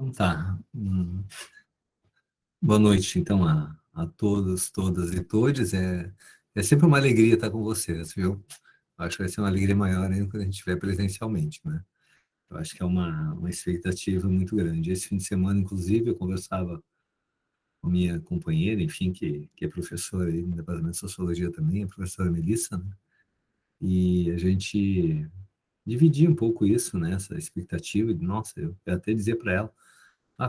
Então tá. Boa noite, então, a todos, todas e todes. É sempre uma alegria estar com vocês, viu? Acho que vai ser uma alegria maior ainda quando a gente estiver presencialmente, né? Eu acho que é uma expectativa muito grande. Esse fim de semana, inclusive, eu conversava com minha companheira, enfim, que é professora aí no Departamento de Sociologia também, a professora Melissa, né? E a gente dividia um pouco isso, né? Essa expectativa de, nossa, eu ia até dizer para ela,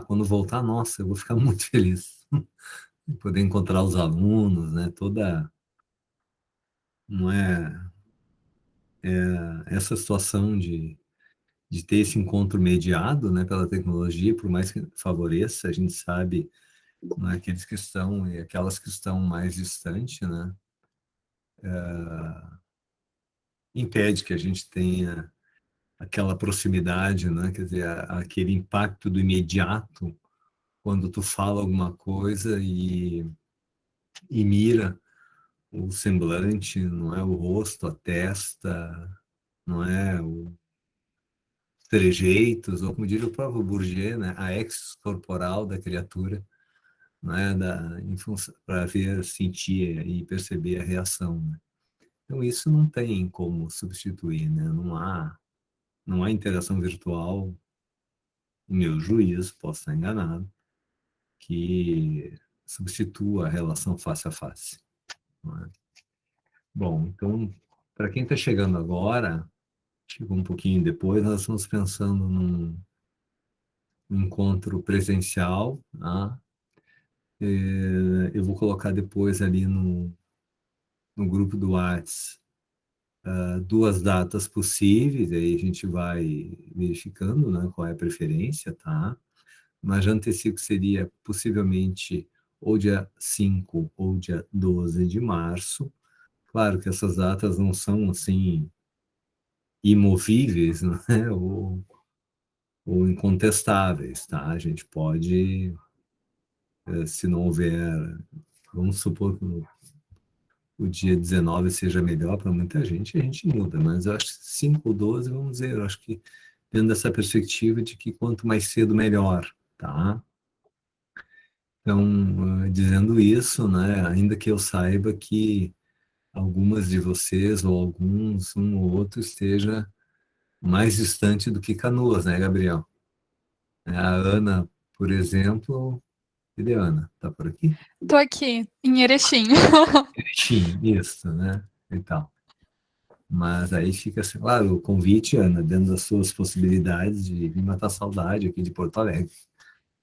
quando voltar, nossa, eu vou ficar muito feliz. Poder encontrar os alunos, né? Toda, não é, essa situação de ter esse encontro mediado, né, pela tecnologia, por mais que favoreça, a gente sabe, né, aqueles que estão e aquelas que estão mais distantes, né, impede que a gente tenha aquela proximidade, né, quer dizer, aquele impacto do imediato quando tu fala alguma coisa e mira o semblante, não é o rosto, a testa, não é o trejeitos, ou como diria o próprio Bourdieu, né, a ex corporal da criatura, né, para ver, sentir e perceber a reação. Né? Então, isso não tem como substituir, né? Não há interação virtual, no meu juízo, posso estar enganado, que substitua a relação face a face. Não é? Bom, então, para quem está chegando agora, chegou um pouquinho depois, nós estamos pensando num encontro presencial, tá? Eu vou colocar depois ali no grupo do Whats duas datas possíveis, aí a gente vai verificando, né, qual é a preferência, tá? Mas já antecipo que seria possivelmente ou dia 5 ou dia 12 de março. Claro que essas datas não são, assim, imovíveis, né, ou incontestáveis, tá? A gente pode, se não houver, vamos supor que o dia 19 seja melhor para muita gente, a gente muda, mas eu acho que 5 ou 12, vamos dizer, eu acho que tendo dessa perspectiva de que quanto mais cedo, melhor, tá? Então, dizendo isso, né, ainda que eu saiba que algumas de vocês, ou alguns, um ou outro, esteja mais distante do que Canoas, né, Gabriel? A Ana, por exemplo, cadê a Ana? Tá por aqui? Tô aqui, em Erechim. Sim, isso, né? Então, mas aí fica, assim, claro, o convite, Ana, dentro das suas possibilidades de vir matar saudade aqui de Porto Alegre.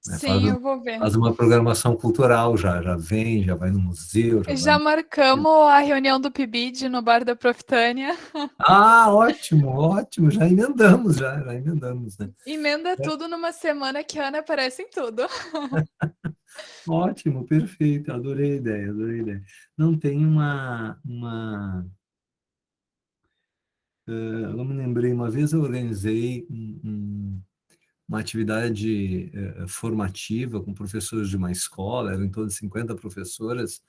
Né? Faz, Sim, eu vou ver. faz uma programação cultural já vem, já vai no museu, já vai Já no... marcamos a reunião do PIBID no bar da Profitânia. Ótimo, ótimo, já emendamos, né? Emenda É, tudo numa semana que a Ana aparece em tudo. ótimo, perfeito, adorei a ideia, adorei a ideia. Não tem eu me lembrei, uma vez eu organizei uma atividade formativa com professores de uma escola, eram em torno de 50 professoras,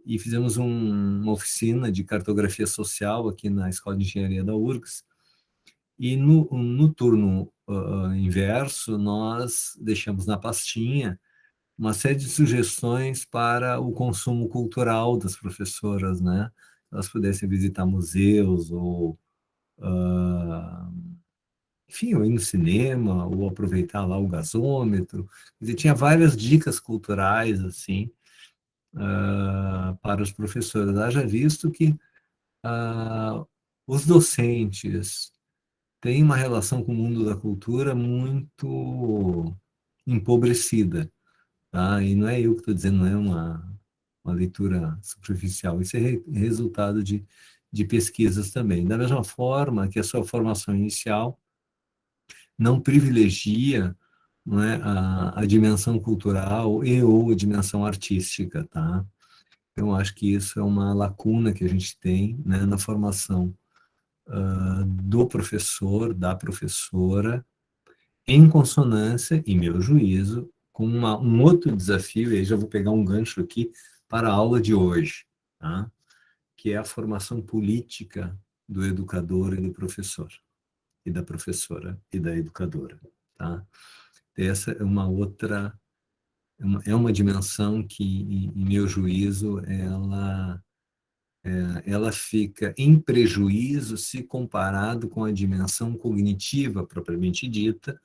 e fizemos uma oficina de cartografia social aqui na Escola de Engenharia da URGS, e no turno inverso, nós deixamos na pastinha uma série de sugestões para o consumo cultural das professoras, né? Elas pudessem visitar museus ou enfim, ou ir no cinema, ou aproveitar lá o gasômetro. Quer dizer, tinha várias dicas culturais, assim, para os professores. Haja visto que os docentes têm uma relação com o mundo da cultura muito empobrecida, tá? E não é eu que estou dizendo, não é uma leitura superficial, isso é resultado de pesquisas também. Da mesma forma que a sua formação inicial não privilegia, não é, a dimensão cultural e ou a dimensão artística, tá? Eu acho que isso é uma lacuna que a gente tem, né, na formação do professor, da professora, em consonância, em meu juízo, com um outro desafio, e aí já vou pegar um gancho aqui para a aula de hoje, tá? Que é a formação política do educador e do professor, e da professora e da educadora, tá? essa é uma outra, é uma dimensão que, em meu juízo, ela fica em prejuízo se comparado com a dimensão cognitiva propriamente dita,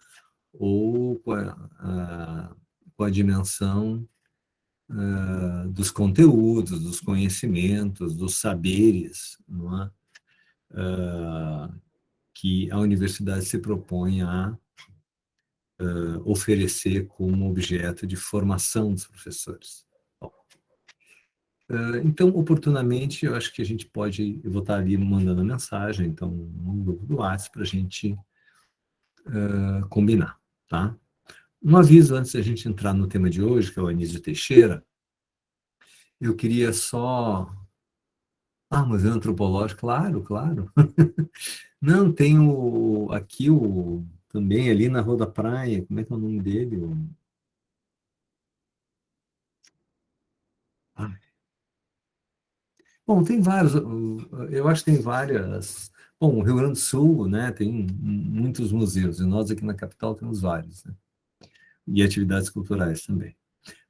ou com a dimensão dos conteúdos, dos conhecimentos, dos saberes, não é? Que a universidade se propõe a oferecer como objeto de formação dos professores. Bom, então, oportunamente, eu acho que a gente pode, eu vou estar ali mandando a mensagem, então, no grupo do WhatsApp, para a gente combinar, tá? Um aviso antes da gente entrar no tema de hoje, que é o Anísio Teixeira, eu queria só... Ah, museu antropológico, claro, claro. Não, tem aqui também ali na Rua da Praia, como é que é o nome dele? Ah, bom, tem vários, eu acho que tem várias. Bom, o Rio Grande do Sul, né, tem muitos museus, e nós aqui na capital temos vários, né? E atividades culturais também.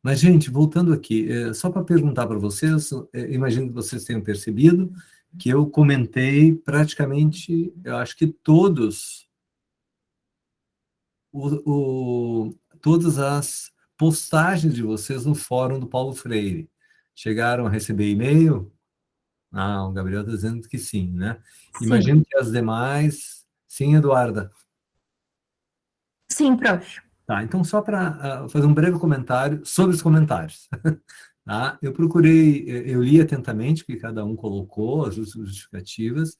Mas, gente, voltando aqui, só para perguntar para vocês, imagino que vocês tenham percebido que eu comentei praticamente, eu acho que todas as postagens de vocês no fórum do Paulo Freire. Chegaram a receber e-mail? Ah, o Gabriel está dizendo que sim, né? Sim, Imagino que as demais. Sim, Eduarda. sim, prof. Tá, então só para fazer um breve comentário sobre os comentários. Tá? Eu procurei, eu li atentamente o que cada um colocou, as justificativas,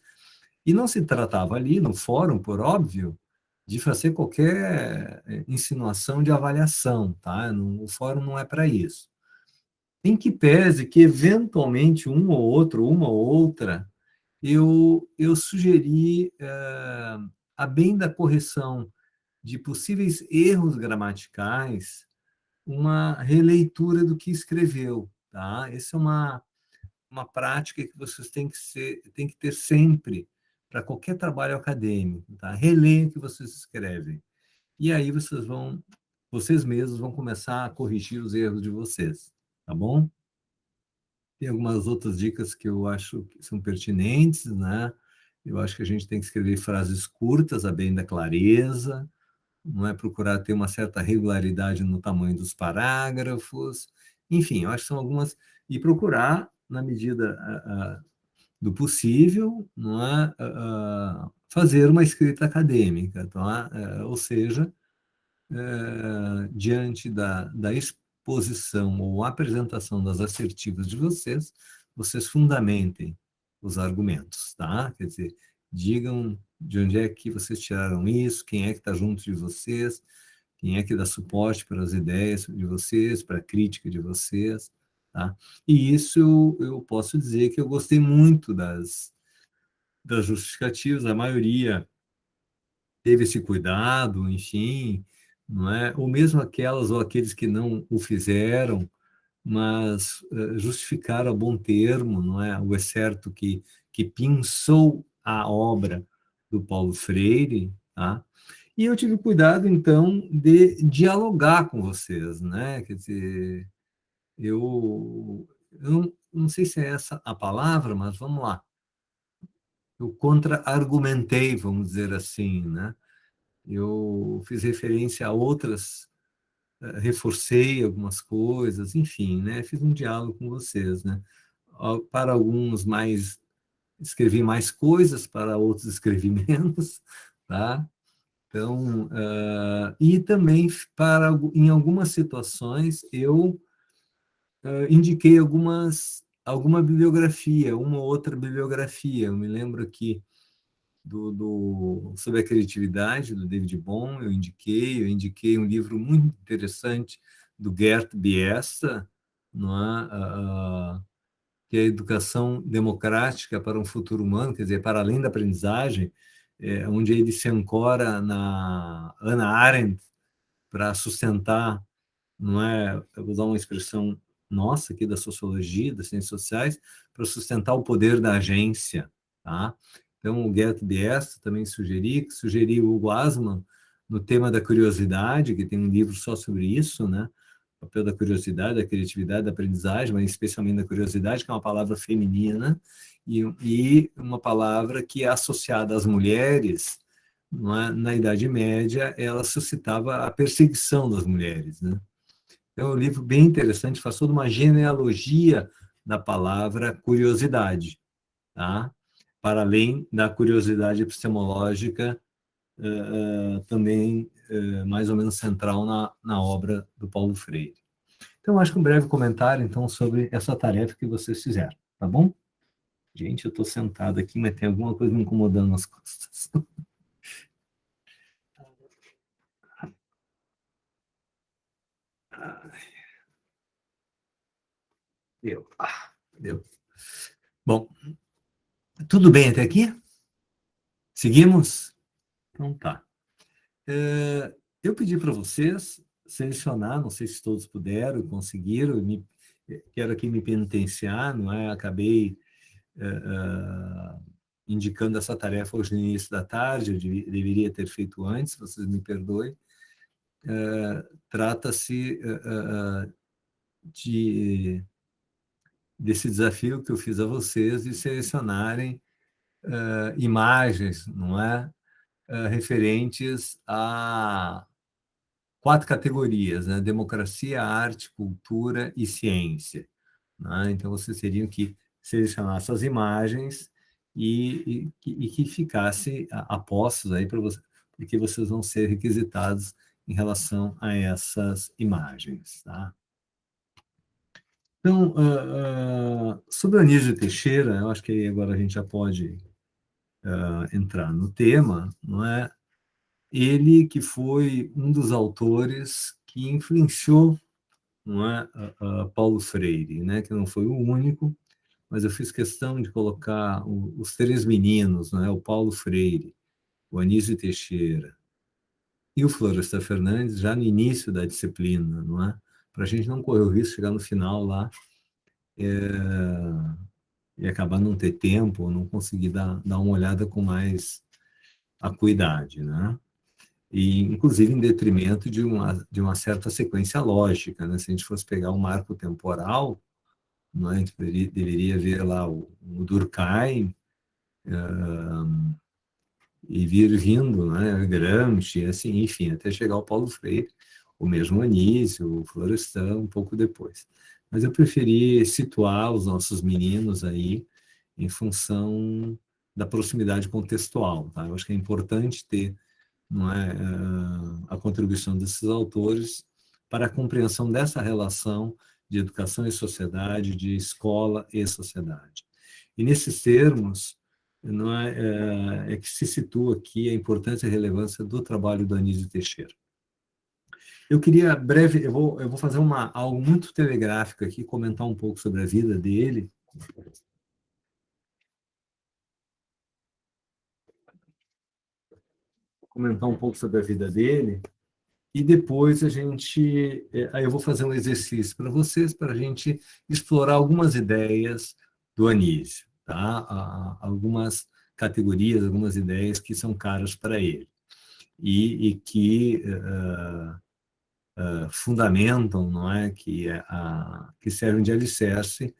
e não se tratava ali, no fórum, por óbvio, de fazer qualquer insinuação de avaliação, tá? O fórum não é para isso. Em que pese que, eventualmente, um ou outro, uma ou outra, eu sugeri, a bem da correção de possíveis erros gramaticais, uma releitura do que escreveu, tá? Essa é uma prática que vocês têm que ter sempre para qualquer trabalho acadêmico, tá? Releem o que vocês escrevem. E aí vocês mesmos vão começar a corrigir os erros de vocês, tá bom? Tem algumas outras dicas que eu acho que são pertinentes, né? Eu acho que a gente tem que escrever frases curtas, a bem da clareza, não é procurar ter uma certa regularidade no tamanho dos parágrafos, enfim, eu acho que são algumas, e procurar, na medida do possível, não é, fazer uma escrita acadêmica, tá? Ou seja, diante da exposição ou apresentação das assertivas de vocês, vocês fundamentem os argumentos, tá? Quer dizer, digam de onde é que vocês tiraram isso, quem é que está junto de vocês, quem é que dá suporte para as ideias de vocês, para a crítica de vocês, tá? E isso eu posso dizer que eu gostei muito das justificativas, a maioria teve esse cuidado, enfim, não é? Ou mesmo aquelas ou aqueles que não o fizeram, mas justificaram a bom termo, não é? O excerto que pensou a obra do Paulo Freire, tá? E eu tive cuidado, então, de dialogar com vocês, né? Quer dizer, eu não sei se é essa a palavra, mas vamos lá. Eu contra-argumentei, vamos dizer assim, né? Eu fiz referência a outras, reforcei algumas coisas, enfim, né? Fiz um diálogo com vocês, né? Para alguns mais escrevi mais coisas, para outros escrevi menos, tá? Então, e também em algumas situações eu indiquei alguma bibliografia, uma ou outra bibliografia. Eu me lembro aqui sobre a criatividade, do David Bohm, eu indiquei um livro muito interessante do Gert Biesta, não é? Que é a Educação Democrática para um Futuro Humano, quer dizer, para além da aprendizagem, onde ele se ancora na Hannah Arendt para sustentar, não é? Eu vou usar uma expressão nossa aqui da sociologia, das ciências sociais, para sustentar o poder da agência, tá? Então, o Gert Biesta também sugeri o Hugo Asman, no tema da curiosidade, que tem um livro só sobre isso, né? O papel da curiosidade, da criatividade, da aprendizagem, mas especialmente da curiosidade, que é uma palavra feminina, e uma palavra que é associada às mulheres, não é? Na Idade Média, ela suscitava a perseguição das mulheres, né? Então, é um livro bem interessante, faz toda uma genealogia da palavra curiosidade, tá? Para além da curiosidade epistemológica, também mais ou menos central na obra do Paulo Freire. Então, acho que um breve comentário, então, sobre essa tarefa que vocês fizeram, tá bom? Gente, eu estou sentado aqui, mas tem alguma coisa me incomodando nas costas. Deu. Deu. Bom, tudo bem até aqui? Seguimos? Então tá. Eu pedi para vocês selecionar, não sei se todos puderam, conseguiram, quero aqui me penitenciar, não é? Acabei indicando essa tarefa hoje no início da tarde, eu deveria ter feito antes, vocês me perdoem. Trata-se desse desafio que eu fiz a vocês de selecionarem imagens, não é? Referentes a 4 categorias, né? Democracia, arte, cultura e ciência. Né? Então, vocês teriam que selecionar essas imagens e que ficasse a postos aí para vocês, porque vocês vão ser requisitados em relação a essas imagens. Tá? Então, sobre o Anísio Teixeira, eu acho que agora a gente já pode entrar no tema, não é? Ele que foi um dos autores que influenciou, não é, Paulo Freire, né? Que não foi o único, mas eu fiz questão de colocar os 3 meninos, não é? O Paulo Freire, o Anísio Teixeira e o Florestan Fernandes já no início da disciplina, não é? Para a gente não correr o risco de chegar no final lá e acabar não ter tempo, ou não conseguir dar uma olhada com mais acuidade, né? E, inclusive, em detrimento de uma certa sequência lógica, né? Se a gente fosse pegar um marco temporal, não é? A gente deveria ver lá o Durkheim e vir vindo, né? Gramsci, assim, enfim, até chegar ao Paulo Freire, o mesmo Anísio, o Florestan, um pouco depois. Mas eu preferi situar os nossos meninos aí em função da proximidade contextual, tá? Eu acho que é importante ter, não é, a contribuição desses autores para a compreensão dessa relação de educação e sociedade, de escola e sociedade. E nesses termos, não é que se situa aqui a importância e a relevância do trabalho do Anísio Teixeira. Eu queria breve, eu vou fazer algo muito telegráfico aqui, comentar um pouco sobre a vida dele. Comentar um pouco sobre a vida dele, e depois aí eu vou fazer um exercício para vocês, para a gente explorar algumas ideias do Anísio, tá? Algumas categorias, algumas ideias que são caras para ele, e que fundamentam, não é? Que servem de alicerce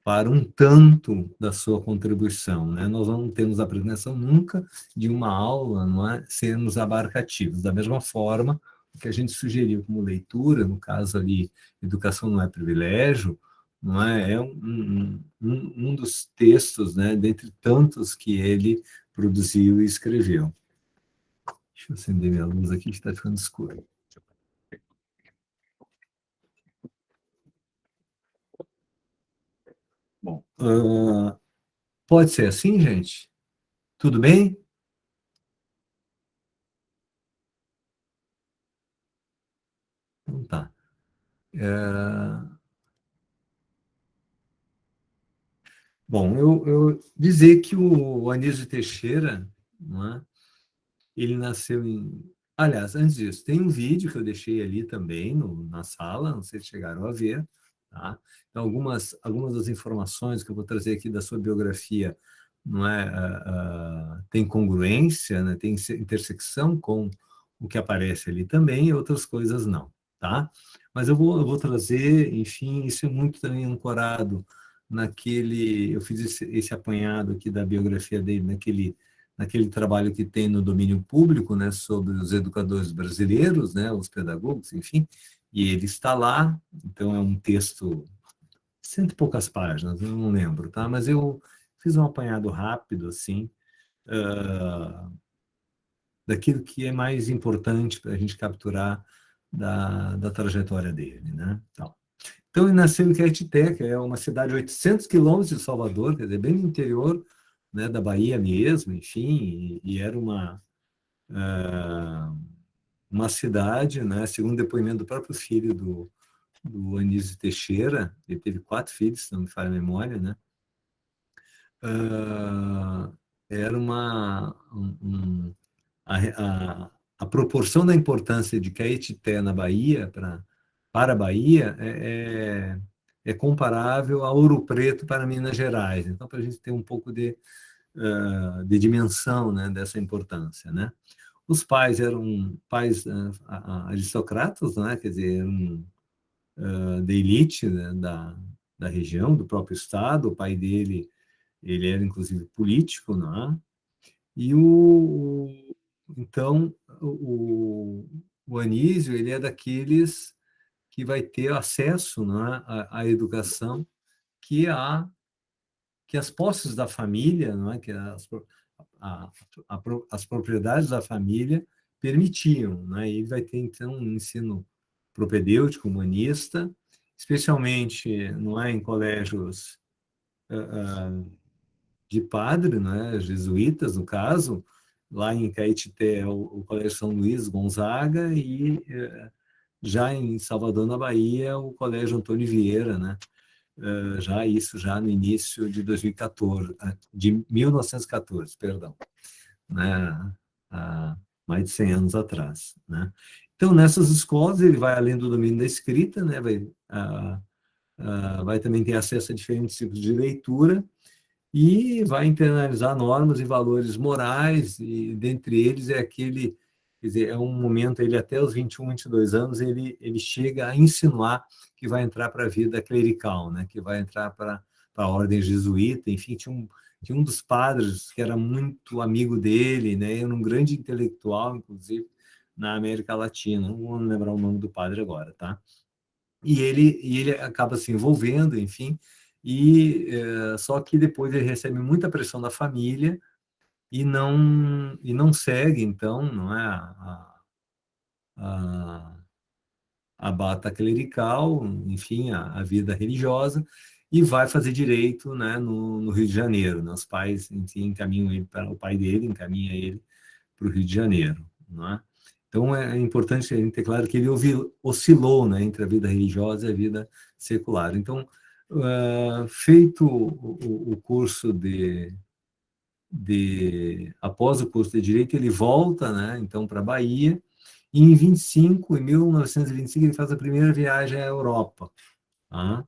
para um tanto da sua contribuição, né? Nós não temos a apresentação nunca de uma aula, não é, sermos abarcativos. Da mesma forma, o que a gente sugeriu como leitura, no caso ali, Educação não é privilégio, não é, um dos textos, né, dentre tantos que ele produziu e escreveu. Deixa eu acender minha luz aqui, que está ficando escuro. Bom, pode ser assim, gente? Tudo bem? Então tá. Bom, eu dizer que o Anísio Teixeira, não é? Ele nasceu em... Aliás, antes disso, tem um vídeo que eu deixei ali também na sala, não sei se chegaram a ver, tá? Então, algumas das informações que eu vou trazer aqui da sua biografia, não é, tem congruência, né? Tem intersecção com o que aparece ali também, e outras coisas não, tá? Mas eu vou trazer, enfim, isso é muito também ancorado eu fiz esse apanhado aqui da biografia dele, naquele trabalho que tem no domínio público, né, sobre os educadores brasileiros, né, os pedagogos, enfim, e ele está lá, então é um texto, cento e poucas páginas, eu não lembro, tá? Mas eu fiz um apanhado rápido, assim, ah, daquilo que é mais importante para a gente capturar da trajetória dele, né? Então, ele nasceu em Caetité, que é uma cidade a 800 quilômetros de Salvador, quer dizer, bem no interior, né, da Bahia mesmo, enfim, e era uma cidade, né, segundo o depoimento do próprio filho do Anísio Teixeira, ele teve 4 filhos, se não me falha a memória, né? Ah, era a proporção da importância de Caetité na Bahia, para a Bahia, é comparável a Ouro Preto para Minas Gerais. Então, para a gente ter um pouco de dimensão, né, dessa importância, né? Os pais eram pais aristocratas, né? Quer dizer, eram da elite, né, da região, do próprio estado. O pai dele, ele era inclusive político, né? E então o Anísio, ele é daqueles que vai ter acesso, né, à educação que as posses da família, não é, que a, as propriedades da família permitiam, né? E ele vai ter então um ensino propedêutico, humanista, especialmente, não é, em colégios de padre, né, jesuítas, no caso, lá em Caetité, o Colégio São Luís Gonzaga, e já em Salvador, na Bahia, o Colégio Antônio Vieira, né, já no início de 2014, de 1914, perdão, né, há mais de 100 anos atrás, né. Então, nessas escolas, ele vai além do domínio da escrita, né, vai também ter acesso a diferentes tipos de leitura, e vai internalizar normas e valores morais, e dentre eles é aquele, quer dizer, é um momento, ele até os 21, 22 anos, ele chega a insinuar que vai entrar para a vida clerical, né? Que vai entrar para a ordem jesuíta, enfim, tinha um dos padres que era muito amigo dele, né? Era um grande intelectual, inclusive, na América Latina, não vou lembrar o nome do padre agora, tá? E ele acaba se envolvendo, enfim, só que depois ele recebe muita pressão da família e não segue, então, não é a, a bata clerical, enfim, a vida religiosa, e vai fazer direito, né, no Rio de Janeiro, né? Os pais, enfim, encaminham ele para o pai dele, encaminha ele para o Rio de Janeiro, não é? Então, é importante a gente ter claro que ele oscilou, né, entre a vida religiosa e a vida secular. Então, feito o curso após o curso de Direito, ele volta, né, então, para a Bahia, e em 1925, ele faz a primeira viagem à Europa. Tá?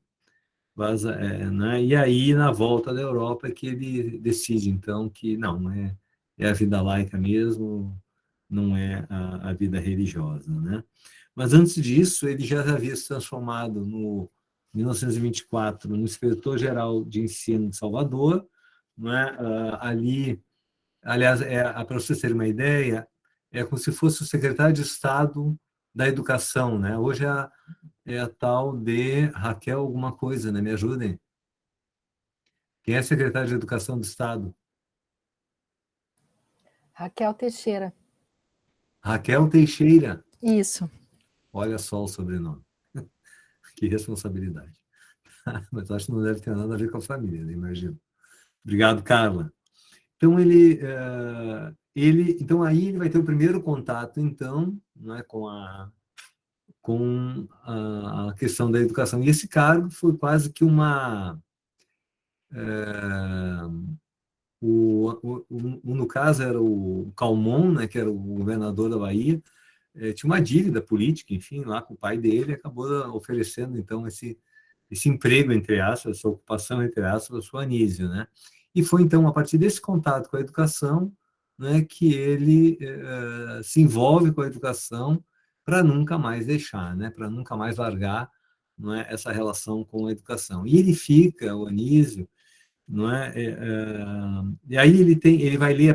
Né? E aí, na volta da Europa, é que ele decide, então, que não, é a vida laica mesmo, não é a vida religiosa, né? Mas antes disso, ele já havia se transformado, no 1924, no inspetor-geral de ensino de Salvador, né? Ali, aliás, para vocês terem uma ideia, é como se fosse o secretário de Estado da Educação, né? Hoje é a tal de Raquel alguma coisa, né? Me ajudem. Quem é secretário de Educação do Estado? Raquel Teixeira. Raquel Teixeira. Isso. Olha só o sobrenome. Que responsabilidade. Mas acho que não deve ter nada a ver com a família, né? Imagino. Obrigado, Carla. Então, então aí ele vai ter o primeiro contato, então, né, com a questão da educação. E esse cargo foi quase que no caso, era o Calmon, né, que era o governador da Bahia, tinha uma dívida política, enfim, lá com o pai dele, acabou oferecendo, então, esse emprego, entre aspas, essa ocupação, entre aspas, para o Anísio, né? E foi, então, a partir desse contato com a educação, né, que ele se envolve com a educação para nunca mais deixar, né, para nunca mais largar, não é, essa relação com a educação. E ele fica, o Anísio, não é, e aí ele vai ler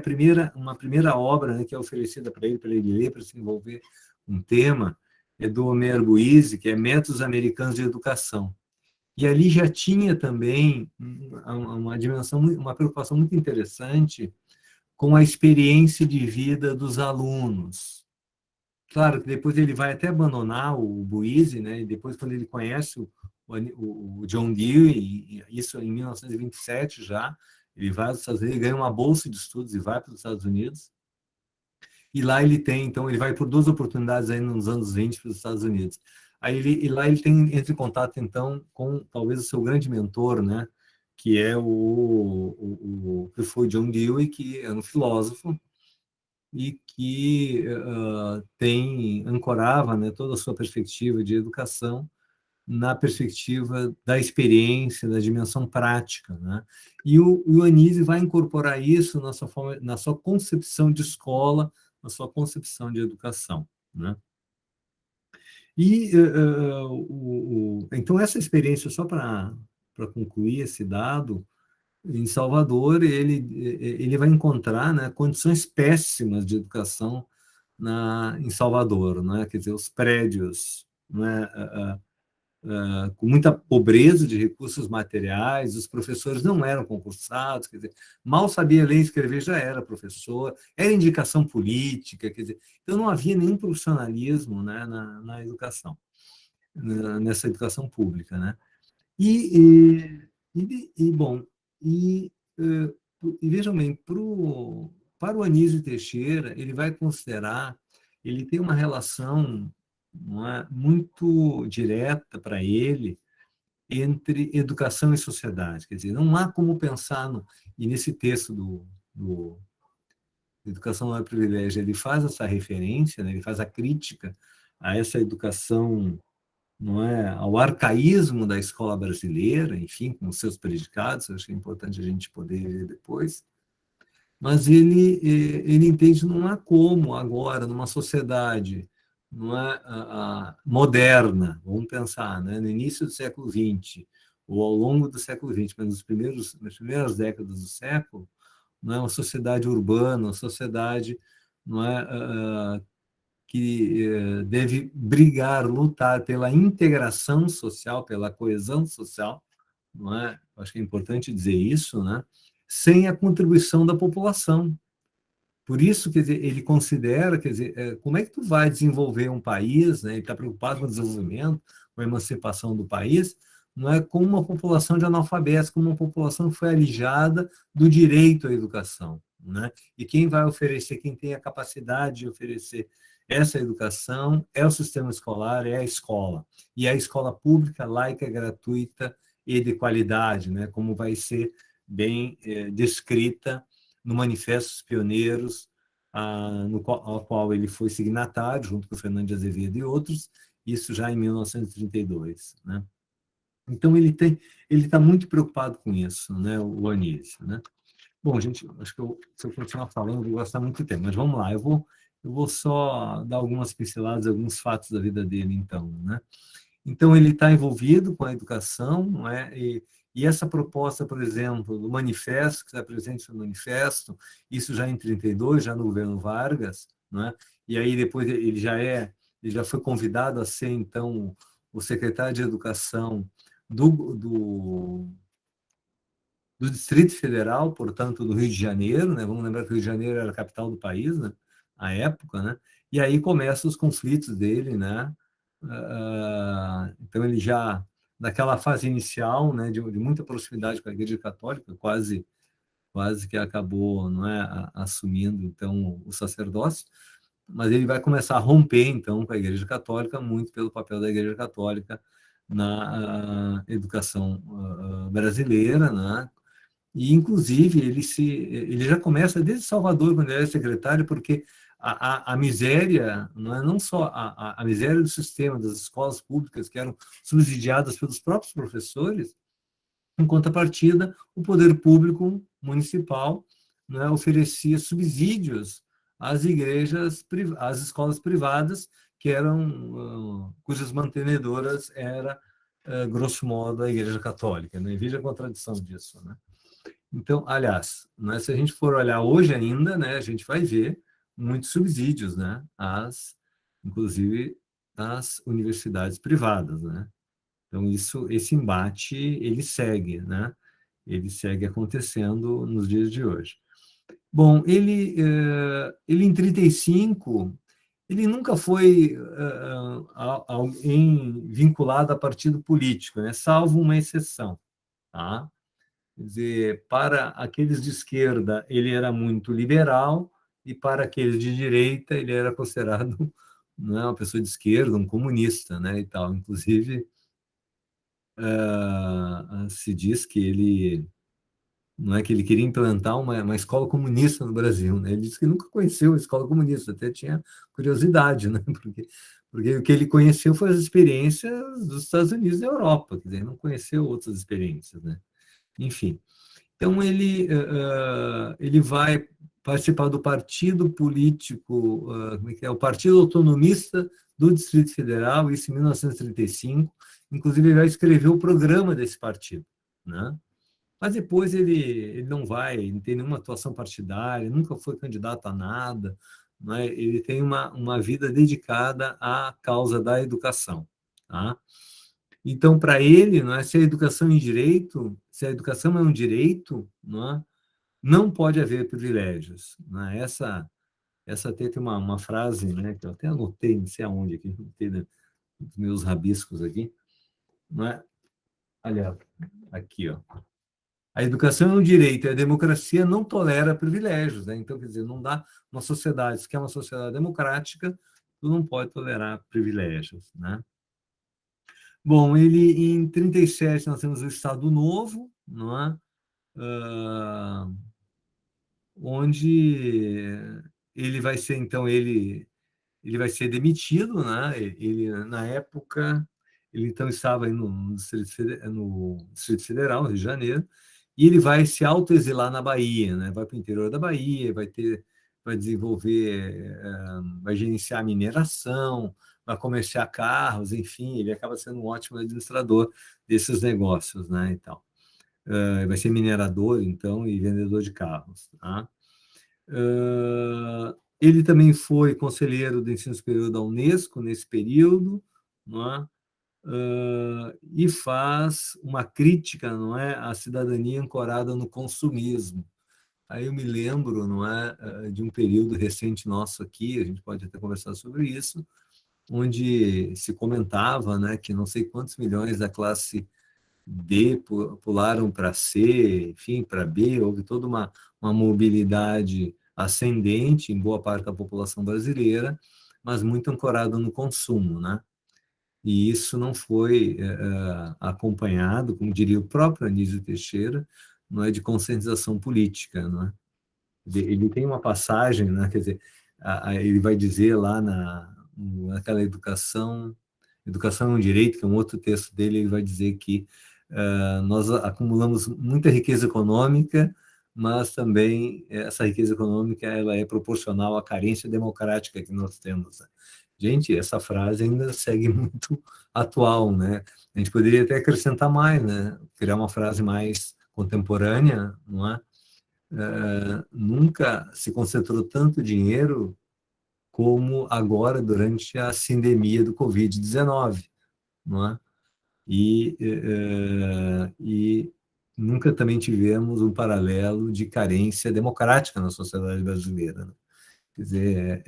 uma primeira obra, né, que é oferecida para ele ler, para se envolver um tema, é do Homer Boise, que é Métodos Americanos de Educação. E ali já tinha também uma dimensão, uma preocupação muito interessante com a experiência de vida dos alunos. Claro que depois ele vai até abandonar o Boise, né? E depois, quando ele conhece o John Dewey, isso em 1927 já, ele vai aos Estados Unidos, ganha uma bolsa de estudos e vai para os Estados Unidos. E lá ele tem, então, ele vai por 2 oportunidades ainda nos anos 20 para os Estados Unidos. E lá ele entra em contato, então, com talvez o seu grande mentor, né? Que é que foi John Dewey, que é um filósofo e que ancorava, né, toda a sua perspectiva de educação na perspectiva da experiência, da dimensão prática, né? E o Anísio vai incorporar isso na sua concepção de escola, na sua concepção de educação, né? E então essa experiência, só para concluir esse dado, em Salvador ele vai encontrar, né, condições péssimas de educação em Salvador, né? Quer dizer, os prédios, né, com muita pobreza de recursos materiais, os professores não eram concursados, quer dizer, mal sabia ler e escrever, já era professor, era indicação política, quer dizer, então não havia nenhum profissionalismo, né, na educação, nessa educação pública, né? Bom, e, eh, e vejam bem, para o Anísio Teixeira, ele vai considerar, ele tem uma relação, não é, muito direta para ele entre educação e sociedade. Quer dizer, não há como pensar, e nesse texto do Educação não é Privilégio, ele faz essa referência, né, ele faz a crítica a essa educação, não é, ao arcaísmo da escola brasileira, enfim, com seus predicados, acho que é importante a gente poder ver depois, mas ele entende não há como agora, numa sociedade, não é, moderna, vamos pensar, né, no início do século XX, ou ao longo do século XX, mas nas primeiras décadas do século, não é, uma sociedade urbana, uma sociedade, não é, que deve brigar, lutar pela integração social, pela coesão social, não é? Acho que é importante dizer isso, né? Sem a contribuição da população. Por isso, quer dizer, ele considera, quer dizer, como é que tu vai desenvolver um país, né? Ele está preocupado com o desenvolvimento, com a emancipação do país, não é com uma população de analfabetos, com uma população que foi alijada do direito à educação, né? E quem vai oferecer, quem tem a capacidade de oferecer essa educação é o sistema escolar, é a escola. E é a escola pública, laica, gratuita e de qualidade, né? Como vai ser bem descrita no Manifesto dos Pioneiros, ao qual ele foi signatário, junto com o Fernando de Azevedo e outros, isso já em 1932. Né? Então, ele está muito preocupado com isso, né, o Anísio. Né? Bom, gente, acho que se eu continuar falando, eu vou gastar muito tempo, mas vamos lá, eu vou só dar algumas pinceladas, alguns fatos da vida dele, então. Né? Então, ele está envolvido com a educação, não é? E essa proposta, por exemplo, do manifesto, que está presente no manifesto, isso já em 32, já no governo Vargas, não é? E aí depois ele já foi convidado a ser, então, o secretário de Educação do Distrito Federal, portanto, do Rio de Janeiro, né? Vamos lembrar que o Rio de Janeiro era a capital do país, né? À época, né? E aí começam os conflitos dele, né? Então ele já naquela fase inicial, né, de muita proximidade com a Igreja Católica, quase que acabou, não é, assumindo então o sacerdócio, mas ele vai começar a romper então com a Igreja Católica, muito pelo papel da Igreja Católica na educação brasileira, né? E, inclusive, ele já começa desde Salvador, quando ele é secretário, porque a miséria, não só a miséria do sistema, das escolas públicas, que eram subsidiadas pelos próprios professores, em contrapartida, o poder público municipal né, oferecia subsídios às igrejas, às escolas privadas, que eram, cujas mantenedoras era, grosso modo, a Igreja Católica. Né? Veja a contradição disso. Né? Então, aliás, né, se a gente for olhar hoje ainda, né, a gente vai ver muitos subsídios, né, inclusive às universidades privadas. Né? Então, esse embate, ele segue, né? Ele segue acontecendo nos dias de hoje. Bom, ele em 35, ele nunca foi vinculado a partido político, né? Salvo uma exceção. Tá? Quer dizer, para aqueles de esquerda, ele era muito liberal, e para aqueles de direita, ele era considerado, não é, uma pessoa de esquerda, um comunista, né, e tal. Inclusive, se diz que ele não é que ele queria implantar uma escola comunista no Brasil, né? Ele disse que nunca conheceu a escola comunista, até tinha curiosidade, né? Porque o que ele conheceu foi as experiências dos Estados Unidos e da Europa, quer dizer, não conheceu outras experiências, né? Enfim, então ele vai participar do partido político, como é que é? O Partido Autonomista do Distrito Federal, isso em 1935, inclusive ele vai escrever o programa desse partido, né? Mas depois ele não vai, não tem nenhuma atuação partidária, nunca foi candidato a nada, né? Ele tem uma vida dedicada à causa da educação. Tá? Então, para ele, não é, se a educação é direito, se a educação é um direito, não pode haver privilégios. Não é? Essa até tem uma frase, né, que eu até anotei, não sei aonde, aqui, anotei dos meus rabiscos aqui, não é? Olha, aqui, ó. A educação é um direito e a democracia não tolera privilégios. Né? Então, quer dizer, não dá uma sociedade, se quer uma sociedade democrática, tu não pode tolerar privilégios. Né? Bom, ele em 37 nós temos o Estado Novo, não é? Onde ele vai ser, então, ele vai ser demitido, né? Ele, na época, ele então estava aí no Distrito Federal, Rio de Janeiro, e ele vai se autoexilar na Bahia, né? Vai para o interior da Bahia, vai desenvolver, vai gerenciar mineração, vai comerciar carros, enfim, ele acaba sendo um ótimo administrador desses negócios, né? E tal. Vai ser minerador, então, e vendedor de carros, tá? Ele também foi conselheiro do ensino superior da Unesco nesse período, não é? E faz uma crítica, não é, à cidadania ancorada no consumismo. Aí eu me lembro, não é, de um período recente nosso aqui, a gente pode até conversar sobre isso, onde se comentava, né, que não sei quantos milhões da classe D pularam para C, enfim, para B, houve toda uma mobilidade ascendente em boa parte da população brasileira, mas muito ancorada no consumo, né? E isso não foi acompanhado, como diria o próprio Anísio Teixeira, não é, de conscientização política, não é? Ele tem uma passagem, né? Quer dizer, ele vai dizer lá naquela Educação é um Direito, que é um outro texto dele, ele vai dizer que nós acumulamos muita riqueza econômica, mas também essa riqueza econômica ela é proporcional à carência democrática que nós temos. Né? Gente, essa frase ainda segue muito atual, né? A gente poderia até acrescentar mais, né? Criar uma frase mais contemporânea, não é? Nunca se concentrou tanto dinheiro como agora durante a sindemia do Covid-19, não é? E nunca também tivemos um paralelo de carência democrática na sociedade brasileira. Né? Quer dizer,